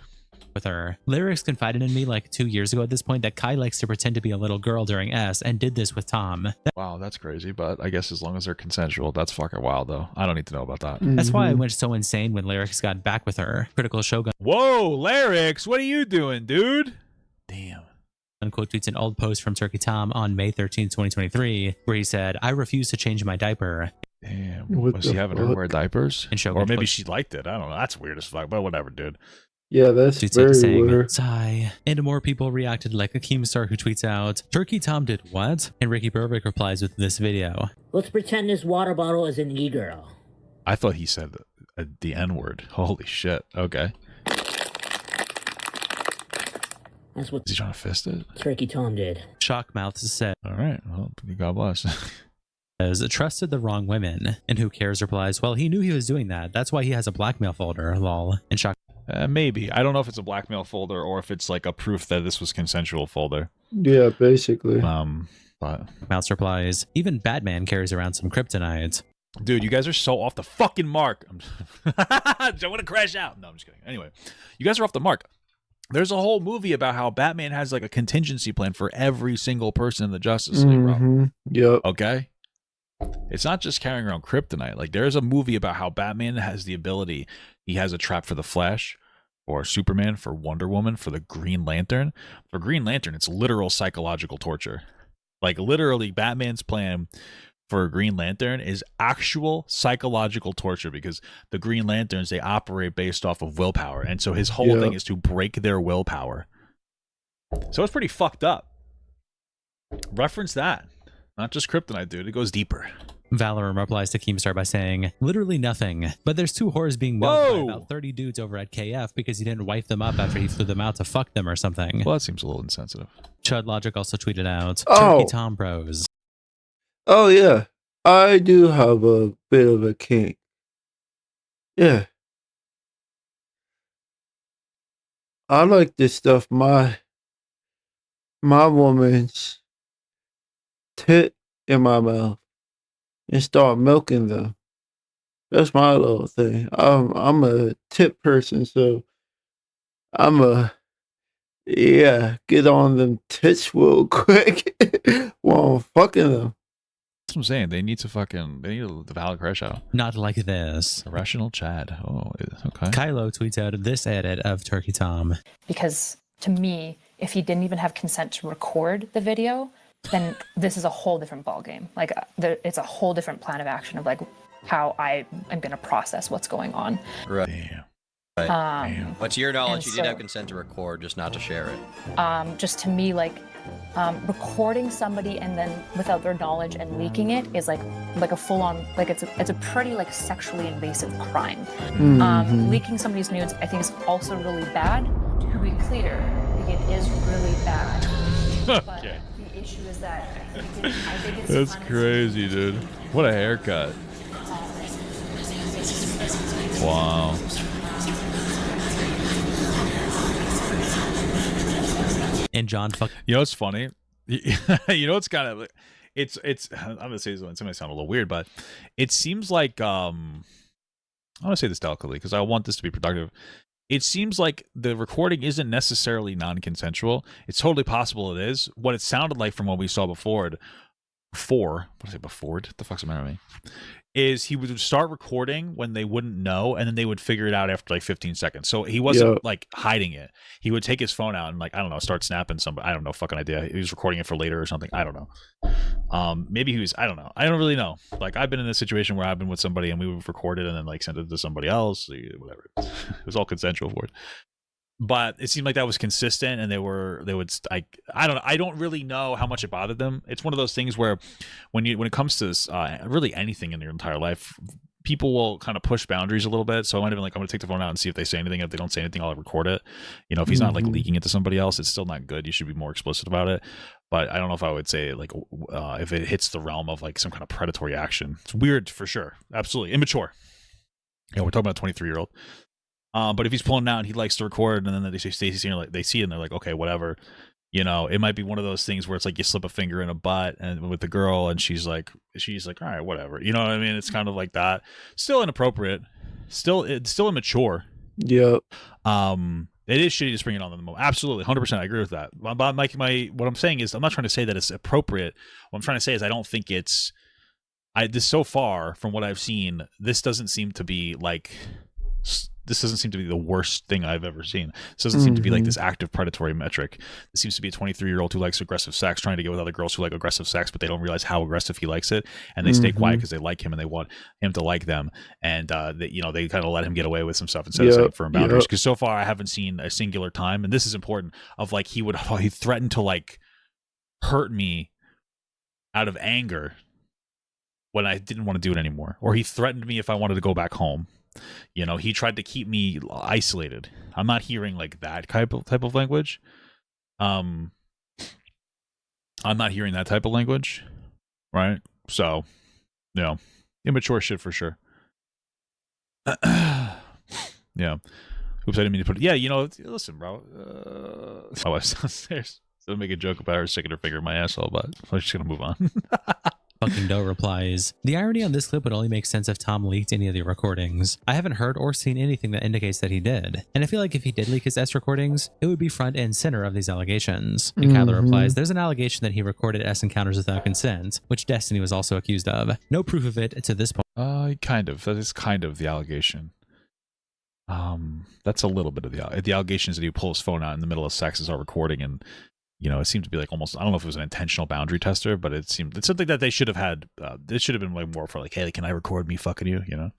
With her. Lyrics confided in me like 2 years ago at this point that Kai likes to pretend to be a little girl during S and did this with Tom. Wow, that's crazy, but I guess as long as they're consensual, that's fucking wild though. I don't need to know about that. That's why I went so insane when Lyrics got back with her. Critical Shogun. Whoa, Lyrics, what are you doing, dude? Damn. Unquote tweets an old post from Turkey Tom on May 13, 2023, where he said, I refuse to change my diaper. Damn. Was he having her wear diapers? And Shogun or maybe she liked it. I don't know. That's weird as fuck, but whatever, dude. Yeah, that's Tweets very saying, weird. sigh. And more people reacted, like a Keemstar who tweets out, Turkey Tom did what? And Ricky Burbick replies with this video. Let's pretend this water bottle is an e-girl. I thought he said the N-word. Holy shit. Okay. That's what Is he trying to fist it? Turkey Tom did. Shockmouth said, All right. Well, God bless. As trusted the wrong women. And Who Cares replies, well, he knew he was doing that. That's why he has a blackmail folder, lol. And Shock Maybe. I don't know if it's a blackmail folder or if it's like a proof that this was consensual folder. Yeah, basically. But Mouse replies, even Batman carries around some kryptonite. dude, you guys are so off the fucking mark. I want to crash out. No, I'm just kidding. Anyway, you guys are off the mark. There's a whole movie about how Batman has like a contingency plan for every single person in the Justice League, bro. Yep. Okay? It's not just carrying around kryptonite. Like, there's a movie about how Batman has the ability. He has a trap for the Flash, or Superman, for Wonder Woman, for the Green Lantern. For Green Lantern, it's literal psychological torture. Like, literally, Batman's plan for Green Lantern is actual psychological torture, because the Green Lanterns, they operate based off of willpower. And so his whole thing is to break their willpower. So it's pretty fucked up. Reference that. Not just kryptonite, dude. It goes deeper. Valorum replies to Keemstar by saying, literally nothing. But there's 2 whores being milked by about 30 dudes over at KF because he didn't wipe them up after he flew them out to fuck them or something. Well, that seems a little insensitive. Chud Logic also tweeted out, Turkey Tom bros. Oh, yeah. I do have a bit of a kink. Yeah. I like to stuff my woman's tit in my mouth and start milking them. That's my little thing. I'm a tit person, so get on them tits real quick while I'm fucking them. That's what I'm saying. They need a valid crash out. Not like this. Irrational Chad. Oh, okay. Kylo tweets out this edit of Turkey Tom. Because to me, if he didn't even have consent to record the video, then this is a whole different ballgame. Like, it's a whole different plan of action of like how I am going to process what's going on. Right. Damn. Right. But to your knowledge, you so- did have consent to record, just not to share it. Just to me, like, recording somebody and then without their knowledge and leaking it is like a full-on, like it's a pretty like sexually invasive crime. Leaking somebody's nudes, I think, is also really bad. To be clear, I think it is really bad. But Okay. the issue is that I think it's That's crazy, dude. What a haircut. Wow. And John You know what's funny? You know what's kind of it's I'm gonna say this one, it's gonna sound a little weird, but it seems like I want to say this delicately because I want this to be productive. It seems like the recording isn't necessarily non-consensual. It's totally possible it is. What it sounded like from what we saw before, what did I say before? What the fuck's the matter with me? Is he would start recording when they wouldn't know, and then they would figure it out after like 15 seconds. So he wasn't like hiding it. He would take his phone out and like, I don't know, start snapping somebody. I don't know, fucking idea. He was recording it for later or something. I don't know. Maybe he was, I don't know. I don't really know. Like, I've been in a situation where I've been with somebody and we would record it and then like send it to somebody else, whatever. It was all consensual for it. But it seemed like that was consistent, and they would like, I don't know. I don't really know how much it bothered them. It's one of those things where when it comes to really anything in your entire life, people will kind of push boundaries a little bit. So I might have been like, I'm gonna take the phone out and see if they say anything. If they don't say anything, I'll record it. You know, if he's not like leaking it to somebody else, it's still not good. You should be more explicit about it. But I don't know if I would say like if it hits the realm of like some kind of predatory action. It's weird for sure. Absolutely immature. Yeah, we're talking about a 23-year-old. But if he's pulling out and he likes to record, and then they say Stacey's here, like they see it and they're like, okay, whatever. You know, it might be one of those things where it's like you slip a finger in a butt and with the girl, and she's like, all right, whatever. You know what I mean? It's kind of like that. Still inappropriate. It's still immature. Yep. It is shitty to spring it on them. Absolutely, 100%. I agree with that. But what I'm saying is, I'm not trying to say that it's appropriate. What I'm trying to say is, I don't think it's. This so far from what I've seen, this doesn't seem to be like this doesn't seem to be the worst thing I've ever seen. This doesn't seem to be like this active predatory metric. This seems to be a 23-year-old who likes aggressive sex trying to get with other girls who like aggressive sex, but they don't realize how aggressive he likes it, and they stay quiet because they like him and they want him to like them, and they kind of let him get away with some stuff instead of setting firm boundaries. Because so far I haven't seen a singular time, and this is important, of like he threatened to like hurt me out of anger when I didn't want to do it anymore, or he threatened me if I wanted to go back home. You know, he tried to keep me isolated. I'm not hearing like that type of language. I'm not hearing that type of language, right? So, you know, immature shit for sure. Yeah. Oops, I didn't mean to put it. Yeah, you know, listen, bro. My wife's downstairs. So make a joke about her sticking her finger in my asshole, but I'm just gonna move on. Fucking Doe replies, the irony on this clip would only make sense if Tom leaked any of the recordings. I haven't heard or seen anything that indicates that he did. And I feel like if he did leak his S recordings, it would be front and center of these allegations. And Kyler replies, there's an allegation that he recorded S encounters without consent, which Destiny was also accused of. No proof of it to this point. Kind of. That is kind of the allegation. That's a little bit of the allegations that he pull his phone out in the middle of sex as our recording, and you know, it seemed to be like almost, I don't know if it was an intentional boundary tester, but it's something that they should have had. It should have been like more for like, hey, can I record me fucking you? You know?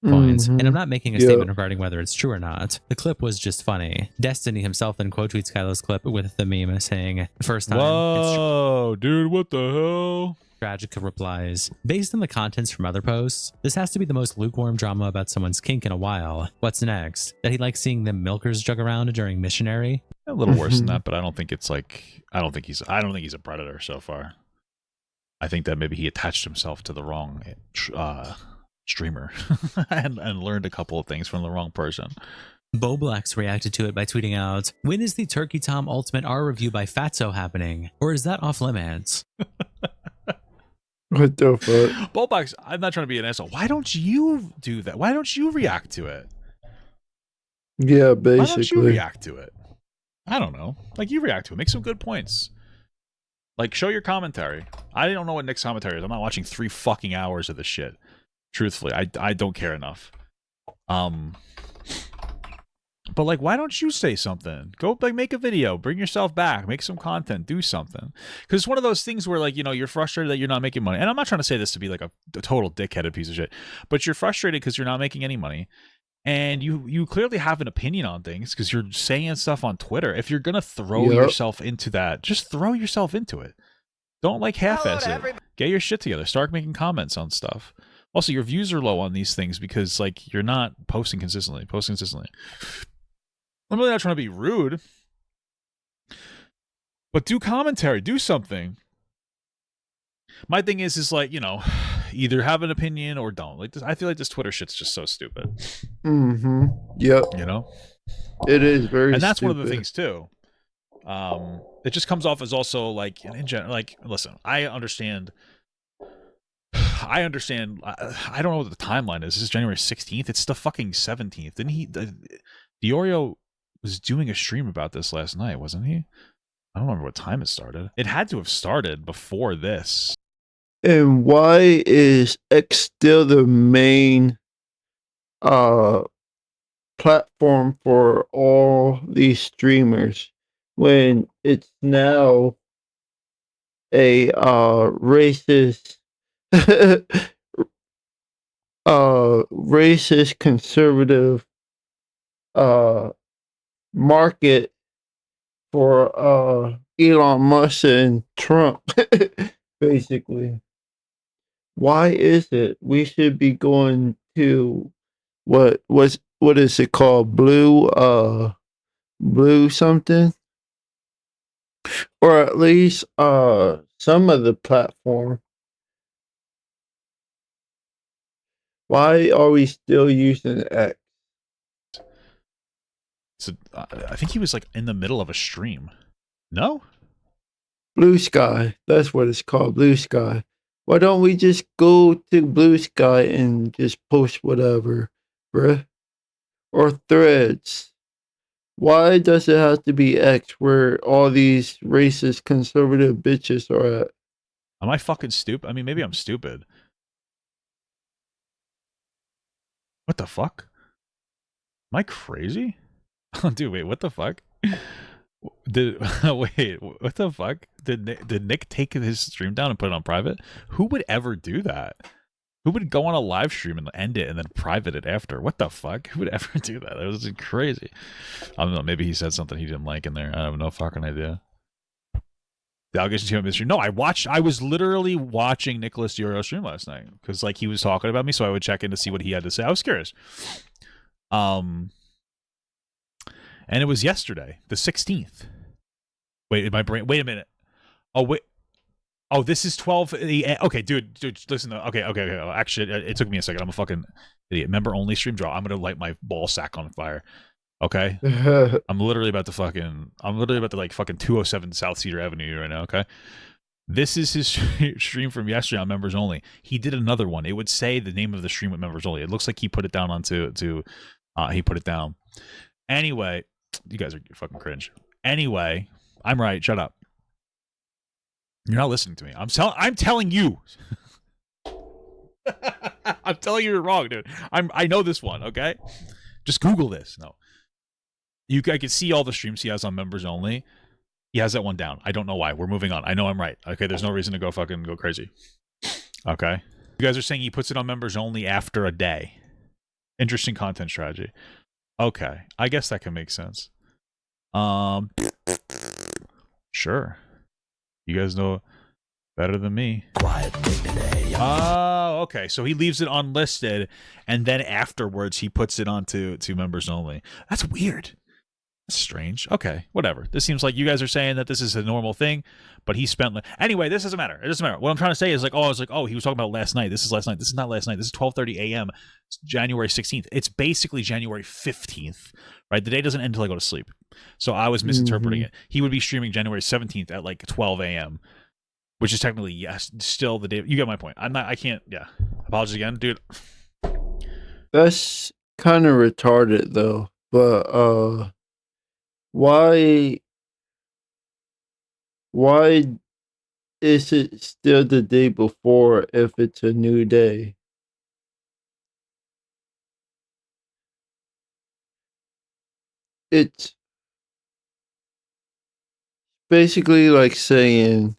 Points. And I'm not making a statement regarding whether it's true or not. The clip was just funny. Destiny himself then quote tweets Kylo's clip with the meme saying, first time. Whoa, dude, what the hell? Tragica replies, based on the contents from other posts, this has to be the most lukewarm drama about someone's kink in a while. What's next? That he likes seeing the milkers jug around during missionary? A little worse than that, but I don't think it's like, I don't think he's a predator so far. I think that maybe he attached himself to the wrong streamer and learned a couple of things from the wrong person. Boblax reacted to it by tweeting out, when is the Turkey Tom Ultimate R review by Fatso happening? Or is that off limits? What the fuck? Boblax, I'm not trying to be an asshole. Why don't you do that? Why don't you react to it? Yeah, basically. Why don't you react to it? I don't know. Like, you react to it. Make some good points. Like, show your commentary. I don't know what Nick's commentary is. I'm not watching 3 fucking hours of this shit. Truthfully, I don't care enough. But like, why don't you say something? Go like make a video, bring yourself back, make some content, do something. Because it's one of those things where like, you know, you're frustrated that you're not making money. And I'm not trying to say this to be like a total dickheaded piece of shit, but you're frustrated because you're not making any money. And you clearly have an opinion on things because you're saying stuff on Twitter. If you're gonna throw yourself into that, just throw yourself into it. Don't like half-ass it. Get your shit together. Start making comments on stuff. Also, your views are low on these things because like you're not posting consistently. I'm really not trying to be rude, but do commentary, do something. My thing is like, you know, either have an opinion or don't. Like this, I feel like this Twitter shit's just so stupid. Yep. You know, it is very. And that's stupid. one of the things too. It just comes off as also like in general. Like, listen, I understand. I don't know what the timeline is. This is January 16th. It's the fucking 17th. Didn't he? Diorio was doing a stream about this last night, wasn't he? I don't remember what time it started. It had to have started before this. And why is X still the main platform for all these streamers when it's now a racist racist conservative market for Elon Musk and Trump? Basically, why is it we should be going to what is it called, blue something, or at least some of the platform? Why are we still using X? So I think he was like in the middle of a stream. No? Blue Sky. That's what it's called, Blue Sky. Why don't we just go to Blue Sky and just post whatever, bruh? Or Threads. Why does it have to be X where all these racist conservative bitches are at? Am I fucking stupid? I mean, maybe I'm stupid. What the fuck? Am I crazy? Oh, dude, wait, what the fuck? Wait, what the fuck? Did Nick take his stream down and put it on private? Who would ever do that? Who would go on a live stream and end it and then private it after? What the fuck? Who would ever do that? That was crazy. I don't know. Maybe he said something he didn't like in there. I have no fucking idea. The allegations to him mystery. No, I was literally watching Nicholas Diorio stream last night because like he was talking about me, so I would check in to see what he had to say. I was curious. And it was yesterday, the 16th. Wait, in my brain. Wait a minute. Oh wait. Oh, this is 12. Okay, dude, listen. Okay. Actually, it took me a second. I'm a fucking idiot. Member only stream draw. I'm gonna light my ball sack on fire. Okay. I'm literally about to like fucking 207 South Cedar Avenue right now. Okay. This is his stream from yesterday on members only. He did another one. It would say the name of the stream with members only. It looks like he put it down he put it down. Anyway, you guys are fucking cringe. Anyway, I'm right. Shut up. You're not listening to me. I'm telling you. I'm telling you you're wrong, dude. I know this one, okay? Just Google this. No. I can see all the streams he has on members only. He has that one down. I don't know why. We're moving on. I know I'm right. Okay, there's no reason to go fucking go crazy. Okay. You guys are saying he puts it on members only after a day. Interesting content strategy. Okay. I guess that can make sense. Sure. You guys know better than me. Oh, okay. So he leaves it unlisted, and then afterwards he puts it onto members only. That's weird. That's strange. Okay, whatever. This seems like you guys are saying that this is a normal thing, but he spent... Anyway, this doesn't matter. It doesn't matter. What I'm trying to say is like, he was talking about last night. This is last night. This is not last night. This is 12:30 a.m. It's January 16th. It's basically January 15th, right? The day doesn't end until I go to sleep. So I was misinterpreting it. He would be streaming January 17th at like 12 a.m., which is technically, yes, still the day. You get my point. I can't, yeah. Apologies again, dude. That's kind of retarded, though. But, why is it still the day before if it's a new day? It's basically like saying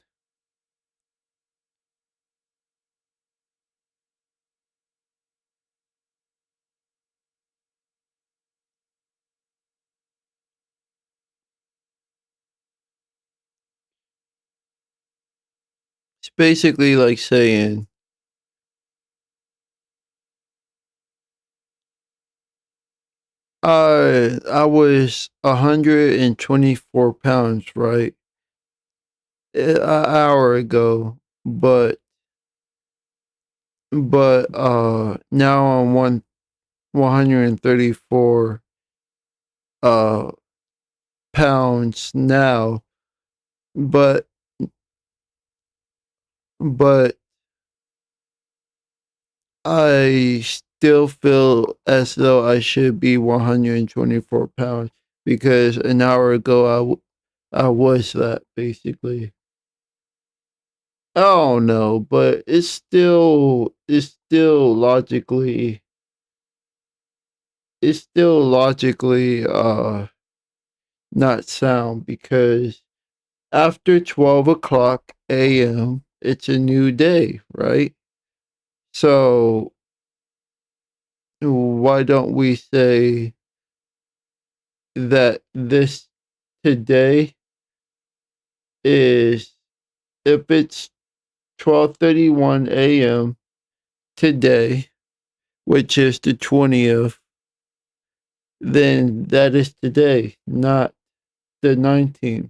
I was 124 pounds, right? An hour ago, but now I'm 134 pounds now, but I still feel as though I should be 124 pounds because an hour ago I was that, basically. I don't know, but it's still logically not sound because after 12 o'clock a.m. it's a new day, right? So why don't we say that this today is, if it's 12:31 a.m. today, which is the 20th, then that is today, not the 19th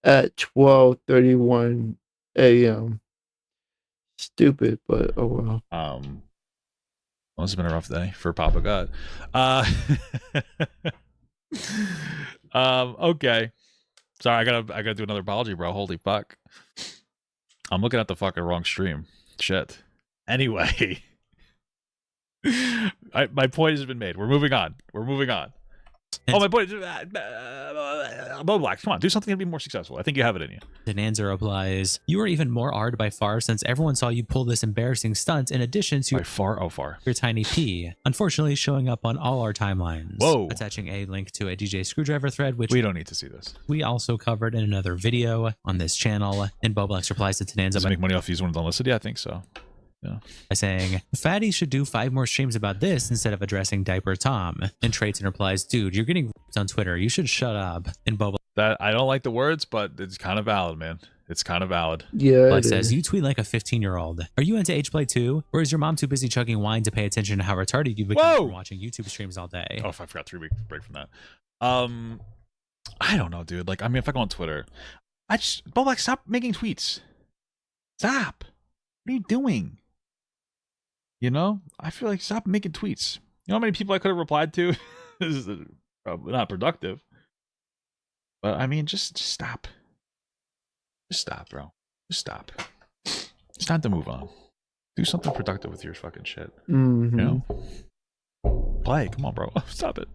at 12:31 a.m. Stupid, but oh well. Well, it's been a rough day for Papa God. Okay. Sorry, I gotta do another apology, bro. Holy fuck. I'm looking at the fucking wrong stream. Shit. Anyway. My point has been made. We're moving on. Oh, my boy. Blacks, come on. Do something to be more successful. I think you have it in you. Denanza replies, you are even more odd by far since everyone saw you pull this embarrassing stunt in addition to by far, your tiny P, unfortunately showing up on all our timelines. Whoa. Attaching a link to a DJ Screwdriver thread, which we don't need to see this. We also covered in another video on this channel. And Boblex replies to Denanza. Does it make money off these ones unlisted? Yeah, I think so. Yeah. By saying, Fatty should do 5 more streams about this instead of addressing Diaper Tom. And Trayton replies, dude, you're getting ripped on Twitter. You should shut up. And Boba. That I don't like the words, but it's kind of valid, man. It's kind of valid. Yeah. But says, you tweet like a 15-year-old. Are you into age play too? Or is your mom too busy chugging wine to pay attention to how retarded you've become from watching YouTube streams all day? Oh, if I forgot 3-week break from that. I don't know, dude. Like, I mean, if I go on Twitter, Bobak, stop making tweets. Stop. What are you doing? You know, I feel like stop making tweets. You know how many people I could have replied to? This is not productive. But I mean, just stop. Just stop, bro. Just stop. It's time to move on. Do something productive with your fucking shit. Mm-hmm. You know? Play. Come on, bro. Stop it.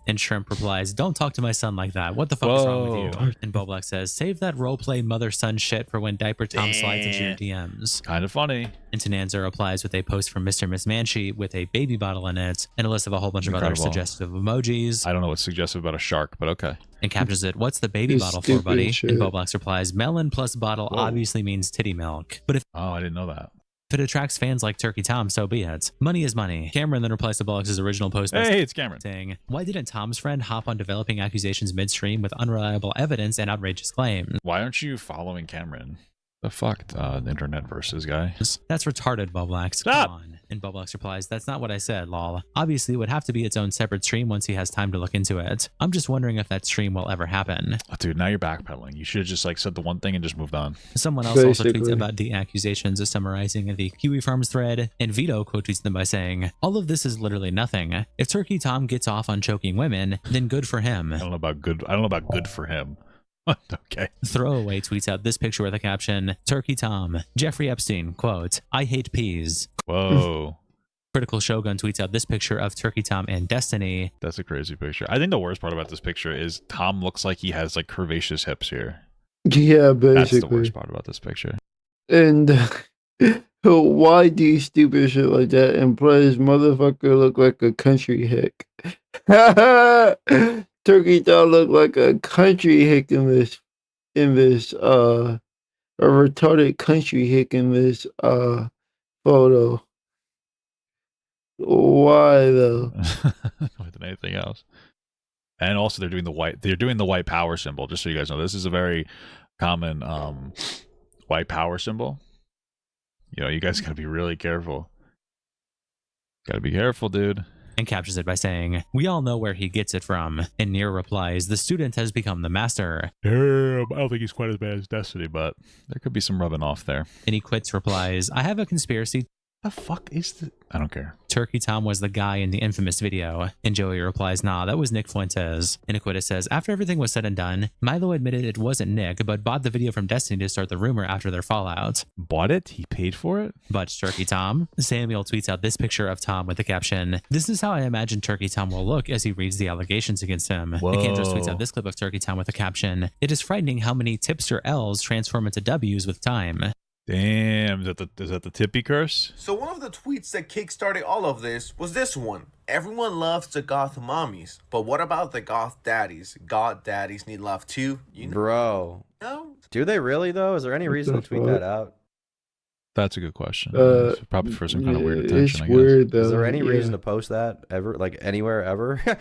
And Shrimp replies, don't talk to my son like that. What the fuck is wrong with you? And Boblex says, save that roleplay mother-son shit for when Diaper Tom slides into your DMs. Kind of funny. And Denanza replies with a post from Mr. Miss Manchi with a baby bottle in it and a list of a whole bunch of other suggestive emojis. I don't know what's suggestive about a shark, but okay. And captures it, what's the baby bottle for, buddy? And Boblex replies, melon plus bottle obviously means titty milk. But if I didn't know that. If it attracts fans like Turkey Tom, so be it. Money is money. Cameron then replies to Bollex's original post by it's Cameron saying, why didn't Tom's friend hop on developing accusations midstream with unreliable evidence and outrageous claims? Why aren't you following Cameron? The fuck, internet versus guy. That's retarded, Boblex. Stop! Come on. And Boblex replies, that's not what I said, lol. Obviously, it would have to be its own separate stream once he has time to look into it. I'm just wondering if that stream will ever happen. Oh, dude, now you're backpedaling. You should have just like said the one thing and just moved on. Someone else also tweets about the accusations, summarizing the Kiwi Farms thread, and Vito quote tweets them by saying, all of this is literally nothing. If Turkey Tom gets off on choking women, then good for him. I don't know about good for him. Okay. Throwaway tweets out this picture with a caption, Turkey Tom, Jeffrey Epstein, quote, I hate peas. Whoa. Critical Shogun tweets out this picture of Turkey Tom and Destiny. That's a crazy picture. I think the worst part about this picture is Tom looks like he has like curvaceous hips here. Yeah, basically. That's the worst part about this picture. And why do you stupid shit like that and plus motherfucker look like a country hick? Turkey Tom look like a country hick in this a retarded country hick in this photo. Why though? More than anything else. And also they're doing the white power symbol, just so you guys know. This is a very common white power symbol. You know, you guys gotta be really careful. Gotta be careful, dude. And captures it by saying, we all know where he gets it from. And Nier replies, the student has become the master. Yeah, I don't think he's quite as bad as Destiny, but there could be some rubbing off there. And he quits replies, I have a conspiracy. The fuck is the... I don't care. Turkey Tom was the guy in the infamous video. And Joey replies, nah, that was Nick Fuentes. And Aquita says, after everything was said and done, Milo admitted it wasn't Nick, but bought the video from Destiny to start the rumor after their fallout. Bought it? He paid for it? But Turkey Tom. Samuel tweets out this picture of Tom with the caption, this is how I imagine Turkey Tom will look as he reads the allegations against him. Whoa. Nikandros tweets out this clip of Turkey Tom with the caption, it is frightening how many tipster L's transform into W's with time. Damn, is that the tippy curse? So one of the tweets that kickstarted all of this was this one. Everyone loves the goth mommies, but what about the goth daddies? God daddies need love too, you know? Bro. No? Do they really though? Is there any reason to tweet that out? That's a good question. Probably for some kind of weird attention, I guess. Weird, though. Is there any reason to post that ever? Like anywhere ever?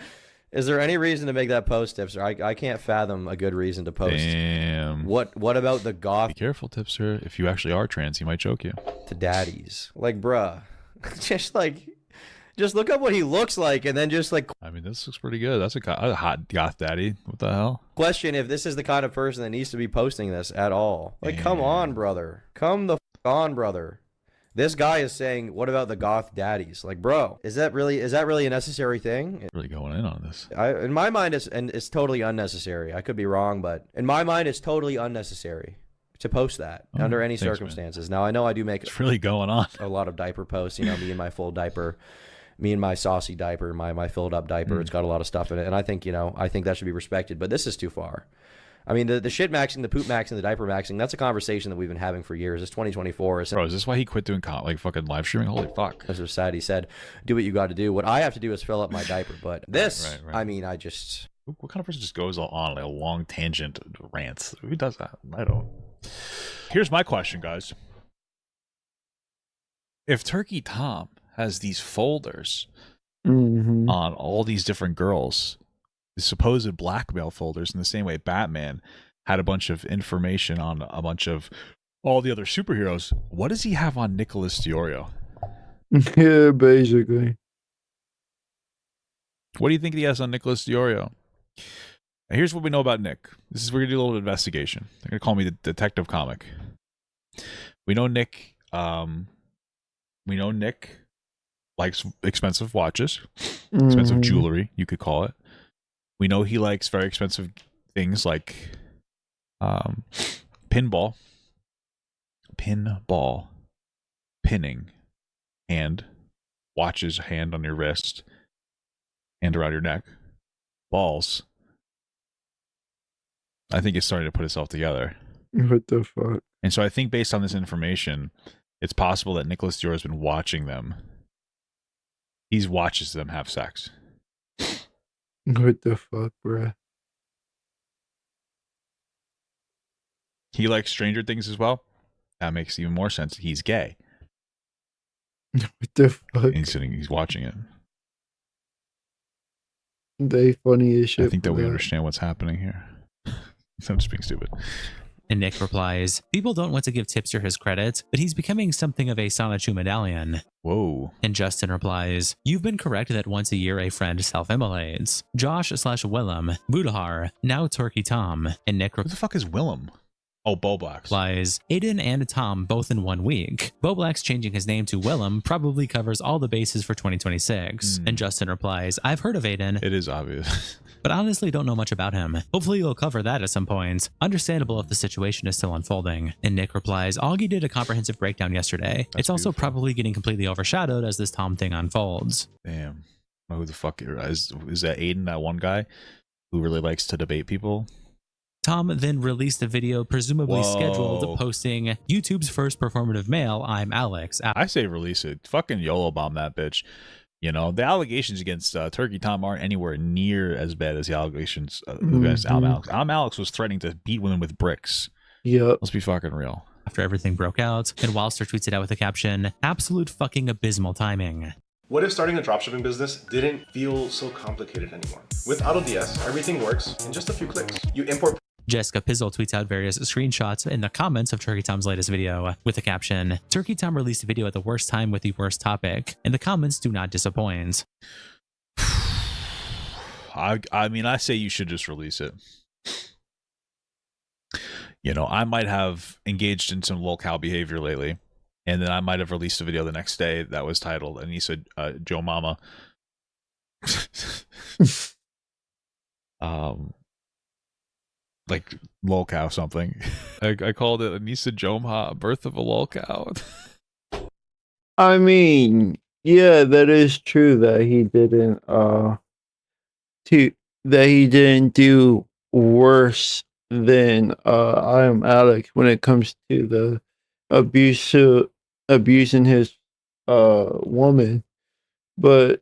Is there any reason to make that post, Tipster? I can't fathom a good reason to post. Damn. What about the goth? Be careful, Tipster. If you actually are trans, he might choke you. To daddies. Like, bruh. Just look up what he looks like and then just like... I mean, this looks pretty good. That's a hot goth daddy. What the hell? Question if this is the kind of person that needs to be posting this at all. Like, come on, brother. Come the f on, brother. This guy is saying, what about the goth daddies? Like, bro, is that really a necessary thing? Really going in on this. In my mind, it's totally unnecessary. I could be wrong, but in my mind, it's totally unnecessary to post that under any circumstances. Man. Now, I know I do make it's really going on a lot of diaper posts, you know, me in my full diaper me and my saucy diaper, my filled up diaper. It's got a lot of stuff in it, and I think, you know, I think that should be respected. But this is too far. I mean, the shit maxing, the poop maxing, the diaper maxing, that's a conversation that we've been having for years. It's 2024. Bro, is this why he quit doing like fucking live streaming? Holy fuck. As sad, he said, do what you got to do. What I have to do is fill up my diaper. But this, Right. I mean, I just... What kind of person just goes on like a long tangent rant? Who does that? I don't. Here's my question, guys. If Turkey Tom has these folders on all these different girls, the supposed blackmail folders, in the same way Batman had a bunch of information on a bunch of all the other superheroes, what does he have on Nicholas Diorio? Yeah, basically. What do you think he has on Nicholas Diorio? And here's what we know about Nick. We're gonna do a little investigation. They're gonna call me the detective comic. We know Nick. We know Nick likes expensive watches, expensive jewelry, you could call it. We know he likes very expensive things like pinball, pinning, hand, watches, hand on your wrist, hand around your neck, balls. I think it's starting to put itself together. What the fuck? And so I think based on this information, it's possible that Nicholas Dior has been watching them. He watches them have sex. What the fuck, bruh? He likes Stranger Things as well. That makes even more sense. He's gay. What the fuck? He's watching it. They funny as shit. I think that we understand what's happening here. I'm just being stupid. And Nick replies, people don't want to give Tipster his credit, but he's becoming something of a Sonichu medallion. Whoa. And Justin replies, you've been correct that once a year a friend self-immolates. Josh/Willem, Budahar, now Turkey Tom. And Nick Who the fuck is Willem? Oh, Boblax. Replies, Aiden and Tom both in 1 week. Boblax changing his name to Willem probably covers all the bases for 2026. And Justin replies, I've heard of Aiden. It is obvious. But honestly don't know much about him. Hopefully you'll cover that at some point. Understandable if the situation is still unfolding. And Nick replies, Augie did a comprehensive breakdown yesterday. It's also probably getting completely overshadowed as this Tom thing unfolds. Damn. Oh, who the fuck is that Aiden, that one guy who really likes to debate people? Tom then released a video presumably scheduled posting YouTube's first performative male, I'm Alex. I say release it. Fucking YOLO bomb that bitch. You know, the allegations against Turkey Tom aren't anywhere near as bad as the allegations against Alex. Alex was threatening to beat women with bricks. Yep. Let's be fucking real. After everything broke out, and Wildster tweets it out with the caption, absolute fucking abysmal timing. What if starting a dropshipping business didn't feel so complicated anymore? With AutoDS, everything works in just a few clicks. You import... Jessica Pizzle tweets out various screenshots in the comments of Turkey Tom's latest video with the caption, Turkey Tom released a video at the worst time with the worst topic, and the comments do not disappoint. I mean, I say you should just release it. You know, I might have engaged in some lol-cow behavior lately, and then I might have released a video the next day that was titled Anissa Joe Mama. Like lol-cow something. I called it Anissa Jomha, Birth of a Lol-cow. I mean, yeah, that is true that he didn't do worse than I Am Alex when it comes to the abusing his woman. But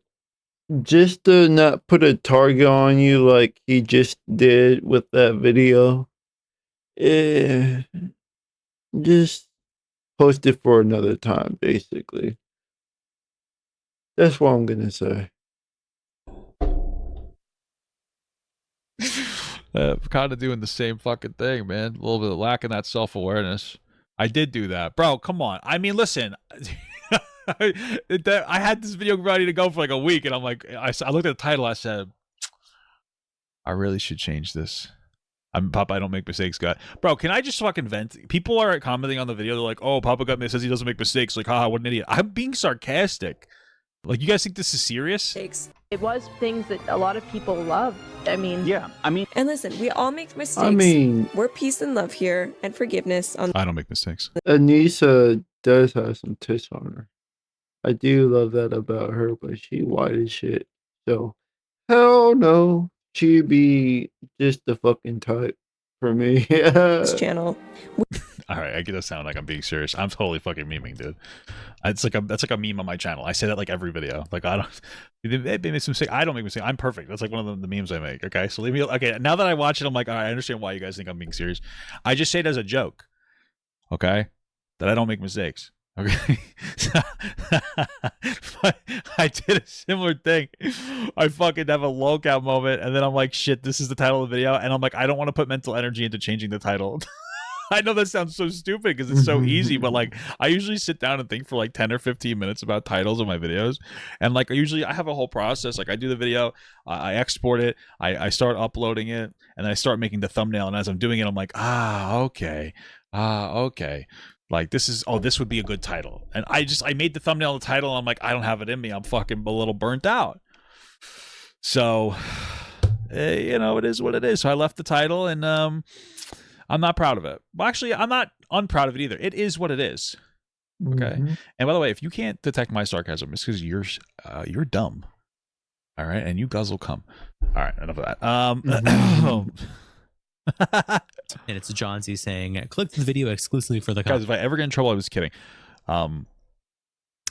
just to not put a target on you like he just did with that video, just post it for another time, basically. That's what I'm gonna say. Kind of doing the same fucking thing, man. A little bit lacking that self-awareness. I did do that. Bro, come on. I mean, listen. I had this video ready to go for like a week, and I'm like, I looked at the title, I said, I really should change this. Papa, I don't make mistakes, guy. Bro, can I just fucking vent? People are commenting on the video, they're like, oh, Papa Gut says he doesn't make mistakes. Like, haha, what an idiot. I'm being sarcastic. Like, you guys think this is serious? It was things that a lot of people love. I mean, and listen, we all make mistakes. I mean, we're peace and love here and forgiveness on. I don't make mistakes. Anissa does have some tits on her. I do love that about her, but she white as shit. So, hell no. She'd be just the fucking type for me. This channel. All right, I get to sound like I'm being serious. I'm totally fucking memeing, dude. That's like a meme on my channel. I say that like every video. Like I don't. They make some mistake. I don't make mistakes. I'm perfect. That's like one of the memes I make. Okay, so leave me. Okay, now that I watch it, I'm like, all right, I understand why you guys think I'm being serious. I just say it as a joke. Okay, that I don't make mistakes. Okay, but I did a similar thing. I fucking have a lockout moment, and then I'm like, shit, this is the title of the video, and I'm like, I don't want to put mental energy into changing the title. I know that sounds so stupid because it's so easy, but like I usually sit down and think for like 10 or 15 minutes about titles of my videos. And like I have a whole process. Like I do the video, I export it, I start uploading it, and then I start making the thumbnail. And as I'm doing it, I'm like, okay. Like this would be a good title. And I made the thumbnail and the title, and I'm like, I don't have it in me. I'm fucking a little burnt out. So, it is what it is. So I left the title, and I'm not proud of it. Well, actually, I'm not unproud of it either. It is what it is. Okay. And by the way, if you can't detect my sarcasm, it's because you're dumb. All right, and you guzzle cum. All right, enough of that. And it's John Z saying, "Click the video exclusively for the guys. If I ever get in trouble, I was kidding. Okay,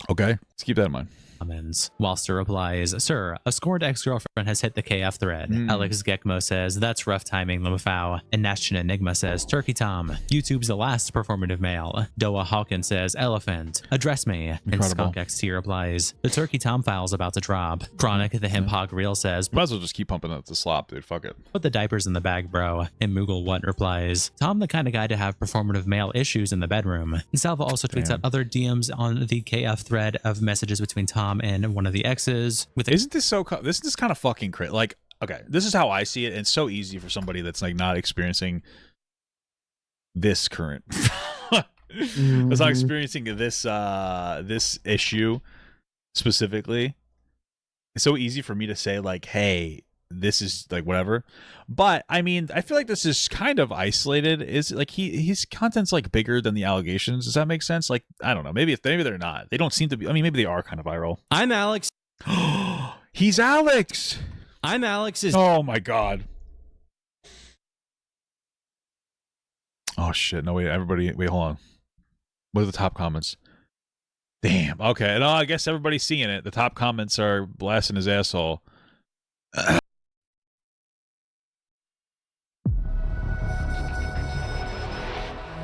let's keep that in mind." Comments. Walster replies, "Sir, a scorned ex-girlfriend has hit the KF thread." Alex Gekmo says, "That's rough timing, Lamafau." And Nashton Enigma says, "Turkey Tom, YouTube's the last performative male." Doa Hawkins says, "Elephant, address me." Incredible. And Skunk XT replies, "The Turkey Tom file's about to drop." Chronic the Hemp Hog Reel says, "Might as well just keep pumping up the slop, dude. Fuck it. Put the diapers in the bag, bro." And Moogle What replies, "Tom the kind of guy to have performative male issues in the bedroom." And Salva also tweets out other DMs on the KF thread of messages between Tom and one of the exes. Isn't this kind of fucking crit? Like, okay, this is how I see it. It's so easy for somebody that's like not experiencing this current, that's not experiencing this issue specifically. It's so easy for me to say like, hey, this is like whatever. But I mean, I feel like this is kind of isolated. Is like his content's like bigger than the allegations. Does that make sense? Like, I don't know. Maybe they're not. They don't seem to be. I mean, maybe they are kind of viral. I'm Alex. He's Alex. I'm Alex's. Oh my god. Oh shit. No, wait, everybody. Wait, hold on. What are the top comments? Damn. Okay. No, I guess everybody's seeing it. The top comments are blasting his asshole.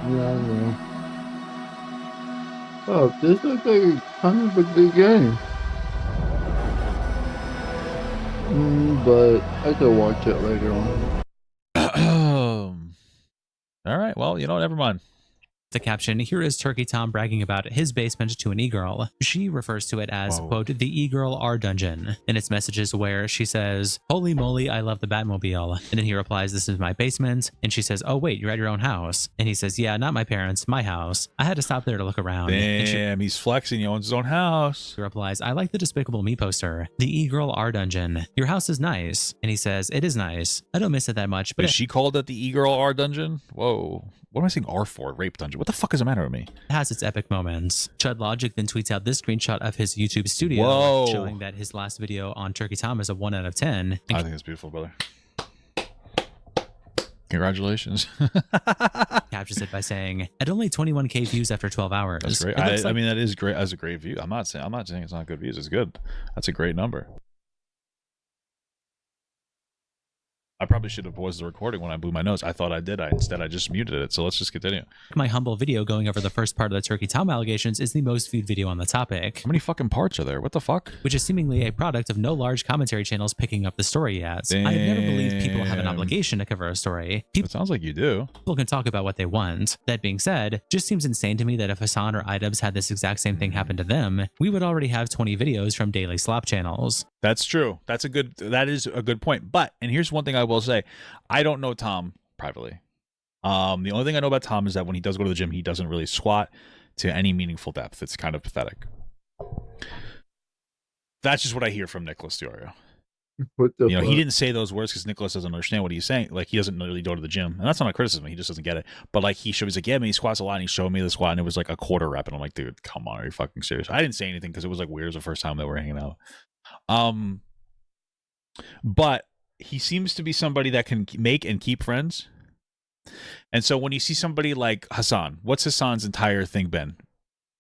Yeah, I know. Oh, this looks like kind of a good game. But I could watch it later on. All right, well, never mind. The caption, "Here is Turkey Tom bragging about his basement to an e-girl." She refers to it as, quote, "the e-girl R dungeon." In its messages where she says, "Holy moly, I love the Batmobile." And then he replies, "This is my basement." And she says, "Oh wait, you're at your own house." And he says, "Yeah, not my parents, my house. I had to stop there to look around." Damn, he's flexing. He owns his own house. He replies, "I like the Despicable Me poster. The e-girl R dungeon. Your house is nice." And he says, "It is nice. I don't miss it that much." But is she called it the e-girl R dungeon? Whoa. What am I saying R for? Rape dungeon. What the fuck is the matter with me? It has its epic moments. Chud Logic then tweets out this screenshot of his YouTube studio, showing that his last video on Turkey Tom is a 1 out of 10. I think it's beautiful, brother. Congratulations. Captures it by saying, "At only 21K views after 12 hours." That's great. I mean, that is great. That's a great view. I'm not saying it's not good views. It's good. That's a great number. I probably should have paused the recording when I blew my nose. I thought I did. Instead, I just muted it. So let's just continue. My humble video going over the first part of the Turkey Tom allegations is the most viewed video on the topic. How many fucking parts are there? What the fuck? Which is seemingly a product of no large commentary channels picking up the story yet. I have never believed people have an obligation to cover a story. It sounds like you do. People can talk about what they want. That being said, just seems insane to me that if Hassan or iDubbbz had this exact same thing happen to them, we would already have 20 videos from daily slop channels. That's true. That is a good point. And here's one thing I will say. I don't know Tom privately. The only thing I know about Tom is that when he does go to the gym, he doesn't really squat to any meaningful depth. It's kind of pathetic. That's just what I hear from Nicholas Diorio. What the You know, fuck? he didn't say those words because Nicholas doesn't understand what he's saying. Like, he doesn't really go to the gym. And that's not a criticism. He just doesn't get it. But, like, he's like, yeah, man, he squats a lot. And he showed me the squat. And it was like a quarter rep. And I'm like, dude, come on. Are you fucking serious? I didn't say anything because it was like weird. It was the first time that we're hanging out. But he seems to be somebody that can make and keep friends. And so when you see somebody like Hassan, what's Hassan's entire thing been?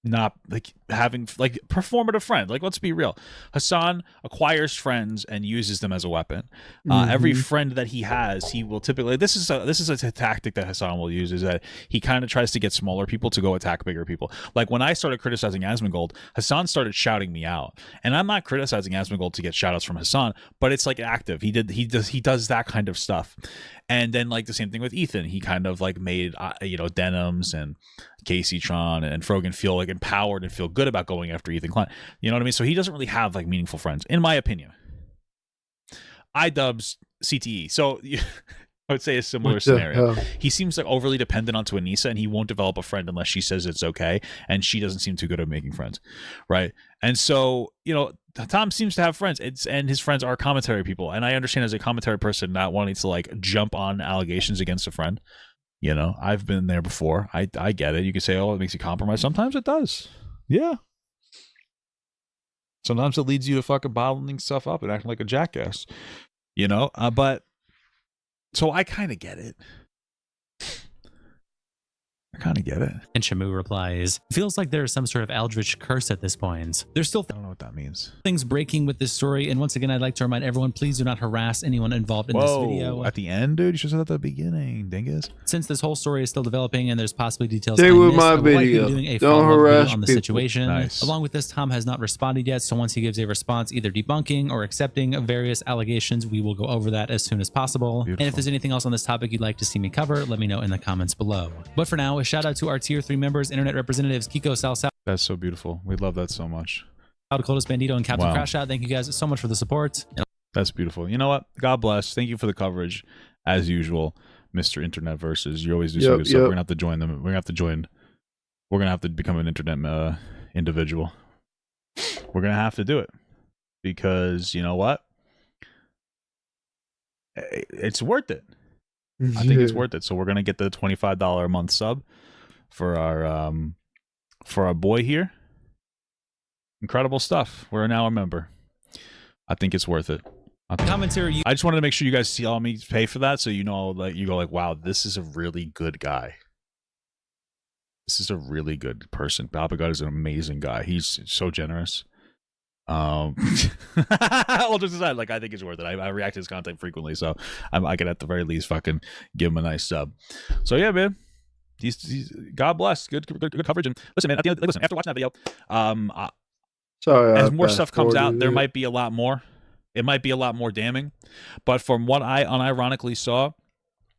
Not like having like performative friend. Like, let's be real. Hassan acquires friends and uses them as a weapon. Every friend that he has, he will typically. This is a tactic that Hassan will use. Is that he kind of tries to get smaller people to go attack bigger people. Like when I started criticizing Asmongold, Hassan started shouting me out, and I'm not criticizing Asmongold to get shout outs from Hassan, but it's like active. He does that kind of stuff. And then like the same thing with Ethan. He kind of like made Denims and Casey Tron and Frogan feel like empowered and feel good about going after Ethan Klein. You know what I mean? So he doesn't really have like meaningful friends, in my opinion. iDubbbz CTE. So I would say a similar scenario. He seems like overly dependent onto Anissa, and he won't develop a friend unless she says it's okay, and she doesn't seem too good at making friends, right? And so, Tom seems to have friends, and his friends are commentary people, and I understand as a commentary person not wanting to like jump on allegations against a friend. I've been there before. I get it. You can say, oh, it makes you compromise. Sometimes it does. Yeah. Sometimes it leads you to fucking bottling stuff up and acting like a jackass. But so I kind of get it. And Shamu replies, feels like there is some sort of eldritch curse at this point. There's still I don't know what that means. Things breaking with this story. And once again, I'd like to remind everyone, please do not harass anyone involved in this video. At the end, dude, you should have said at the beginning, dingus. Since this whole story is still developing and there's possibly details Stay I with missed, my I would like to be video. doing a Don't follow-up harass video on the people. situation. Nice. Along with this, Tom has not responded yet, so once he gives a response either debunking or accepting various allegations, we will go over that as soon as possible. Beautiful. And if there's anything else on this topic you'd like to see me cover, let me know in the comments below. But for now, a shout out to our tier 3 members, internet representatives Kiko Salsal. That's so beautiful. We love that so much. Coldest Bandito and Captain Wow. Crash Out. Thank you guys so much for the support. That's beautiful. You know what? God bless. Thank you for the coverage, as usual, Mr. Internet Versus. You always do some good stuff. We're gonna have to join them. We're gonna have to become an internet individual. We're gonna have to do it because you know what? It's worth it. I think it's worth it. So we're gonna get the $25 a month sub for our boy here. Incredible stuff. We're now a member. I think it's worth it. Commentary. I just wanted to make sure you guys saw me pay for that, so you know, like you go like, wow, this is a really good guy. This is a really good person. Baba God is an amazing guy. He's so generous. All just aside, like I think it's worth it. I react to his content frequently, so I can at the very least fucking give him a nice sub. So yeah, man. He's God bless. Good coverage. And listen, man. Listen, after watching that video, Sorry, as more stuff comes out, there might be a lot more. It might be a lot more damning. But from what I unironically saw,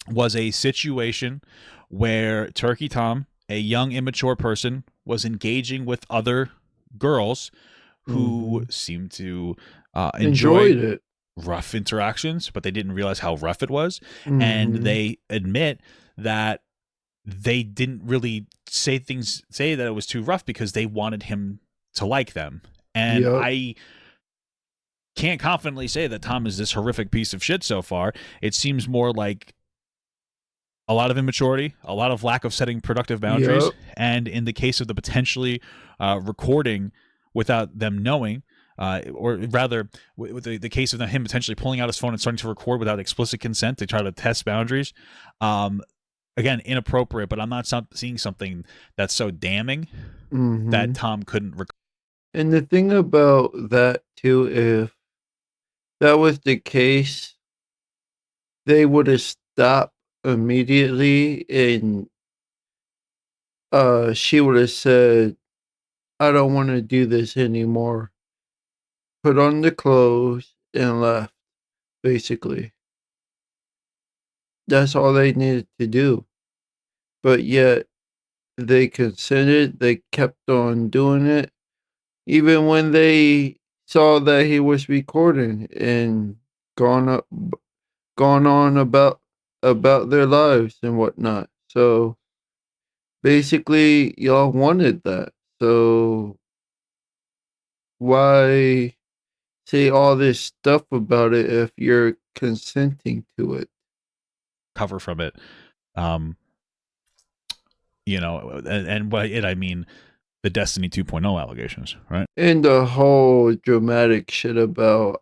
was a situation where Turkey Tom, a young immature person, was engaging with other girls who seemed to enjoy Enjoyed it. rough interactions, but they didn't realize how rough it was. And they admit that they didn't really say that it was too rough because they wanted him to like them. And I can't confidently say that Tom is this horrific piece of shit so far. It seems more like a lot of immaturity, a lot of lack of setting productive boundaries, and in the case of the potentially recording without them knowing, or rather, with the case of him potentially pulling out his phone and starting to record without explicit consent to try to test boundaries, again, inappropriate, but I'm not seeing something that's so damning that Tom couldn't record. And the thing about that, too, if that was the case, they would have stopped immediately and she would have said, I don't want to do this anymore. Put on the clothes and left, basically. That's all they needed to do. But yet, they consented, they kept on doing it, even when they saw that he was recording and gone on about their lives and whatnot. So basically, y'all wanted that. So why say all this stuff about it if you're consenting to it. Cover from it. And by it I mean the Destiny 2.0 allegations, right? And the whole dramatic shit about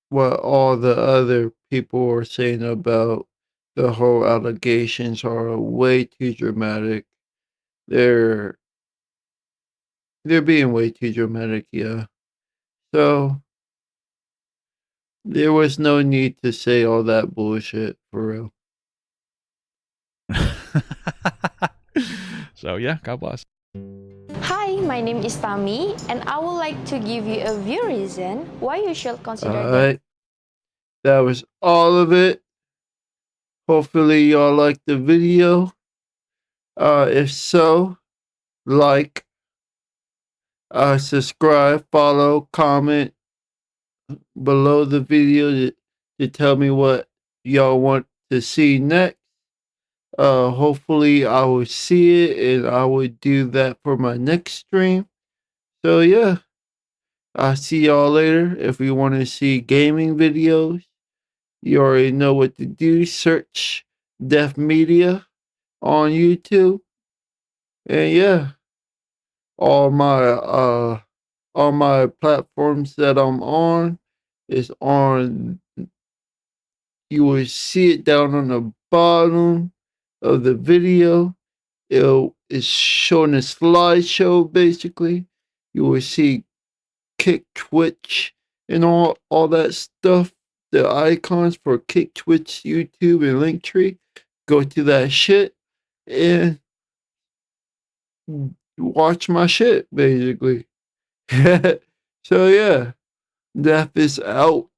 what all the other people were saying about the whole allegations are way too dramatic. They're being way too dramatic, yeah. So there was no need to say all that bullshit for real. So yeah, God bless. Hi, my name is Tami, and I would like to give you a few reasons why you should consider Alright. That was all of it. Hopefully y'all liked the video. If so, like, subscribe, follow, comment below the video to tell me what y'all want to see next. Hopefully I will see it and I will do that for my next stream. So yeah, I'll see y'all later. If you want to see gaming videos, you already know what to do. Search Def Media on YouTube. And yeah, all my platforms that I'm on is on. You will see it down on the bottom of the video. It's showing a slideshow basically. You will see Kick, Twitch, and all that stuff. The icons for Kick, Twitch, YouTube, and Linktree. Go to that shit and watch my shit basically. So yeah, Death is out.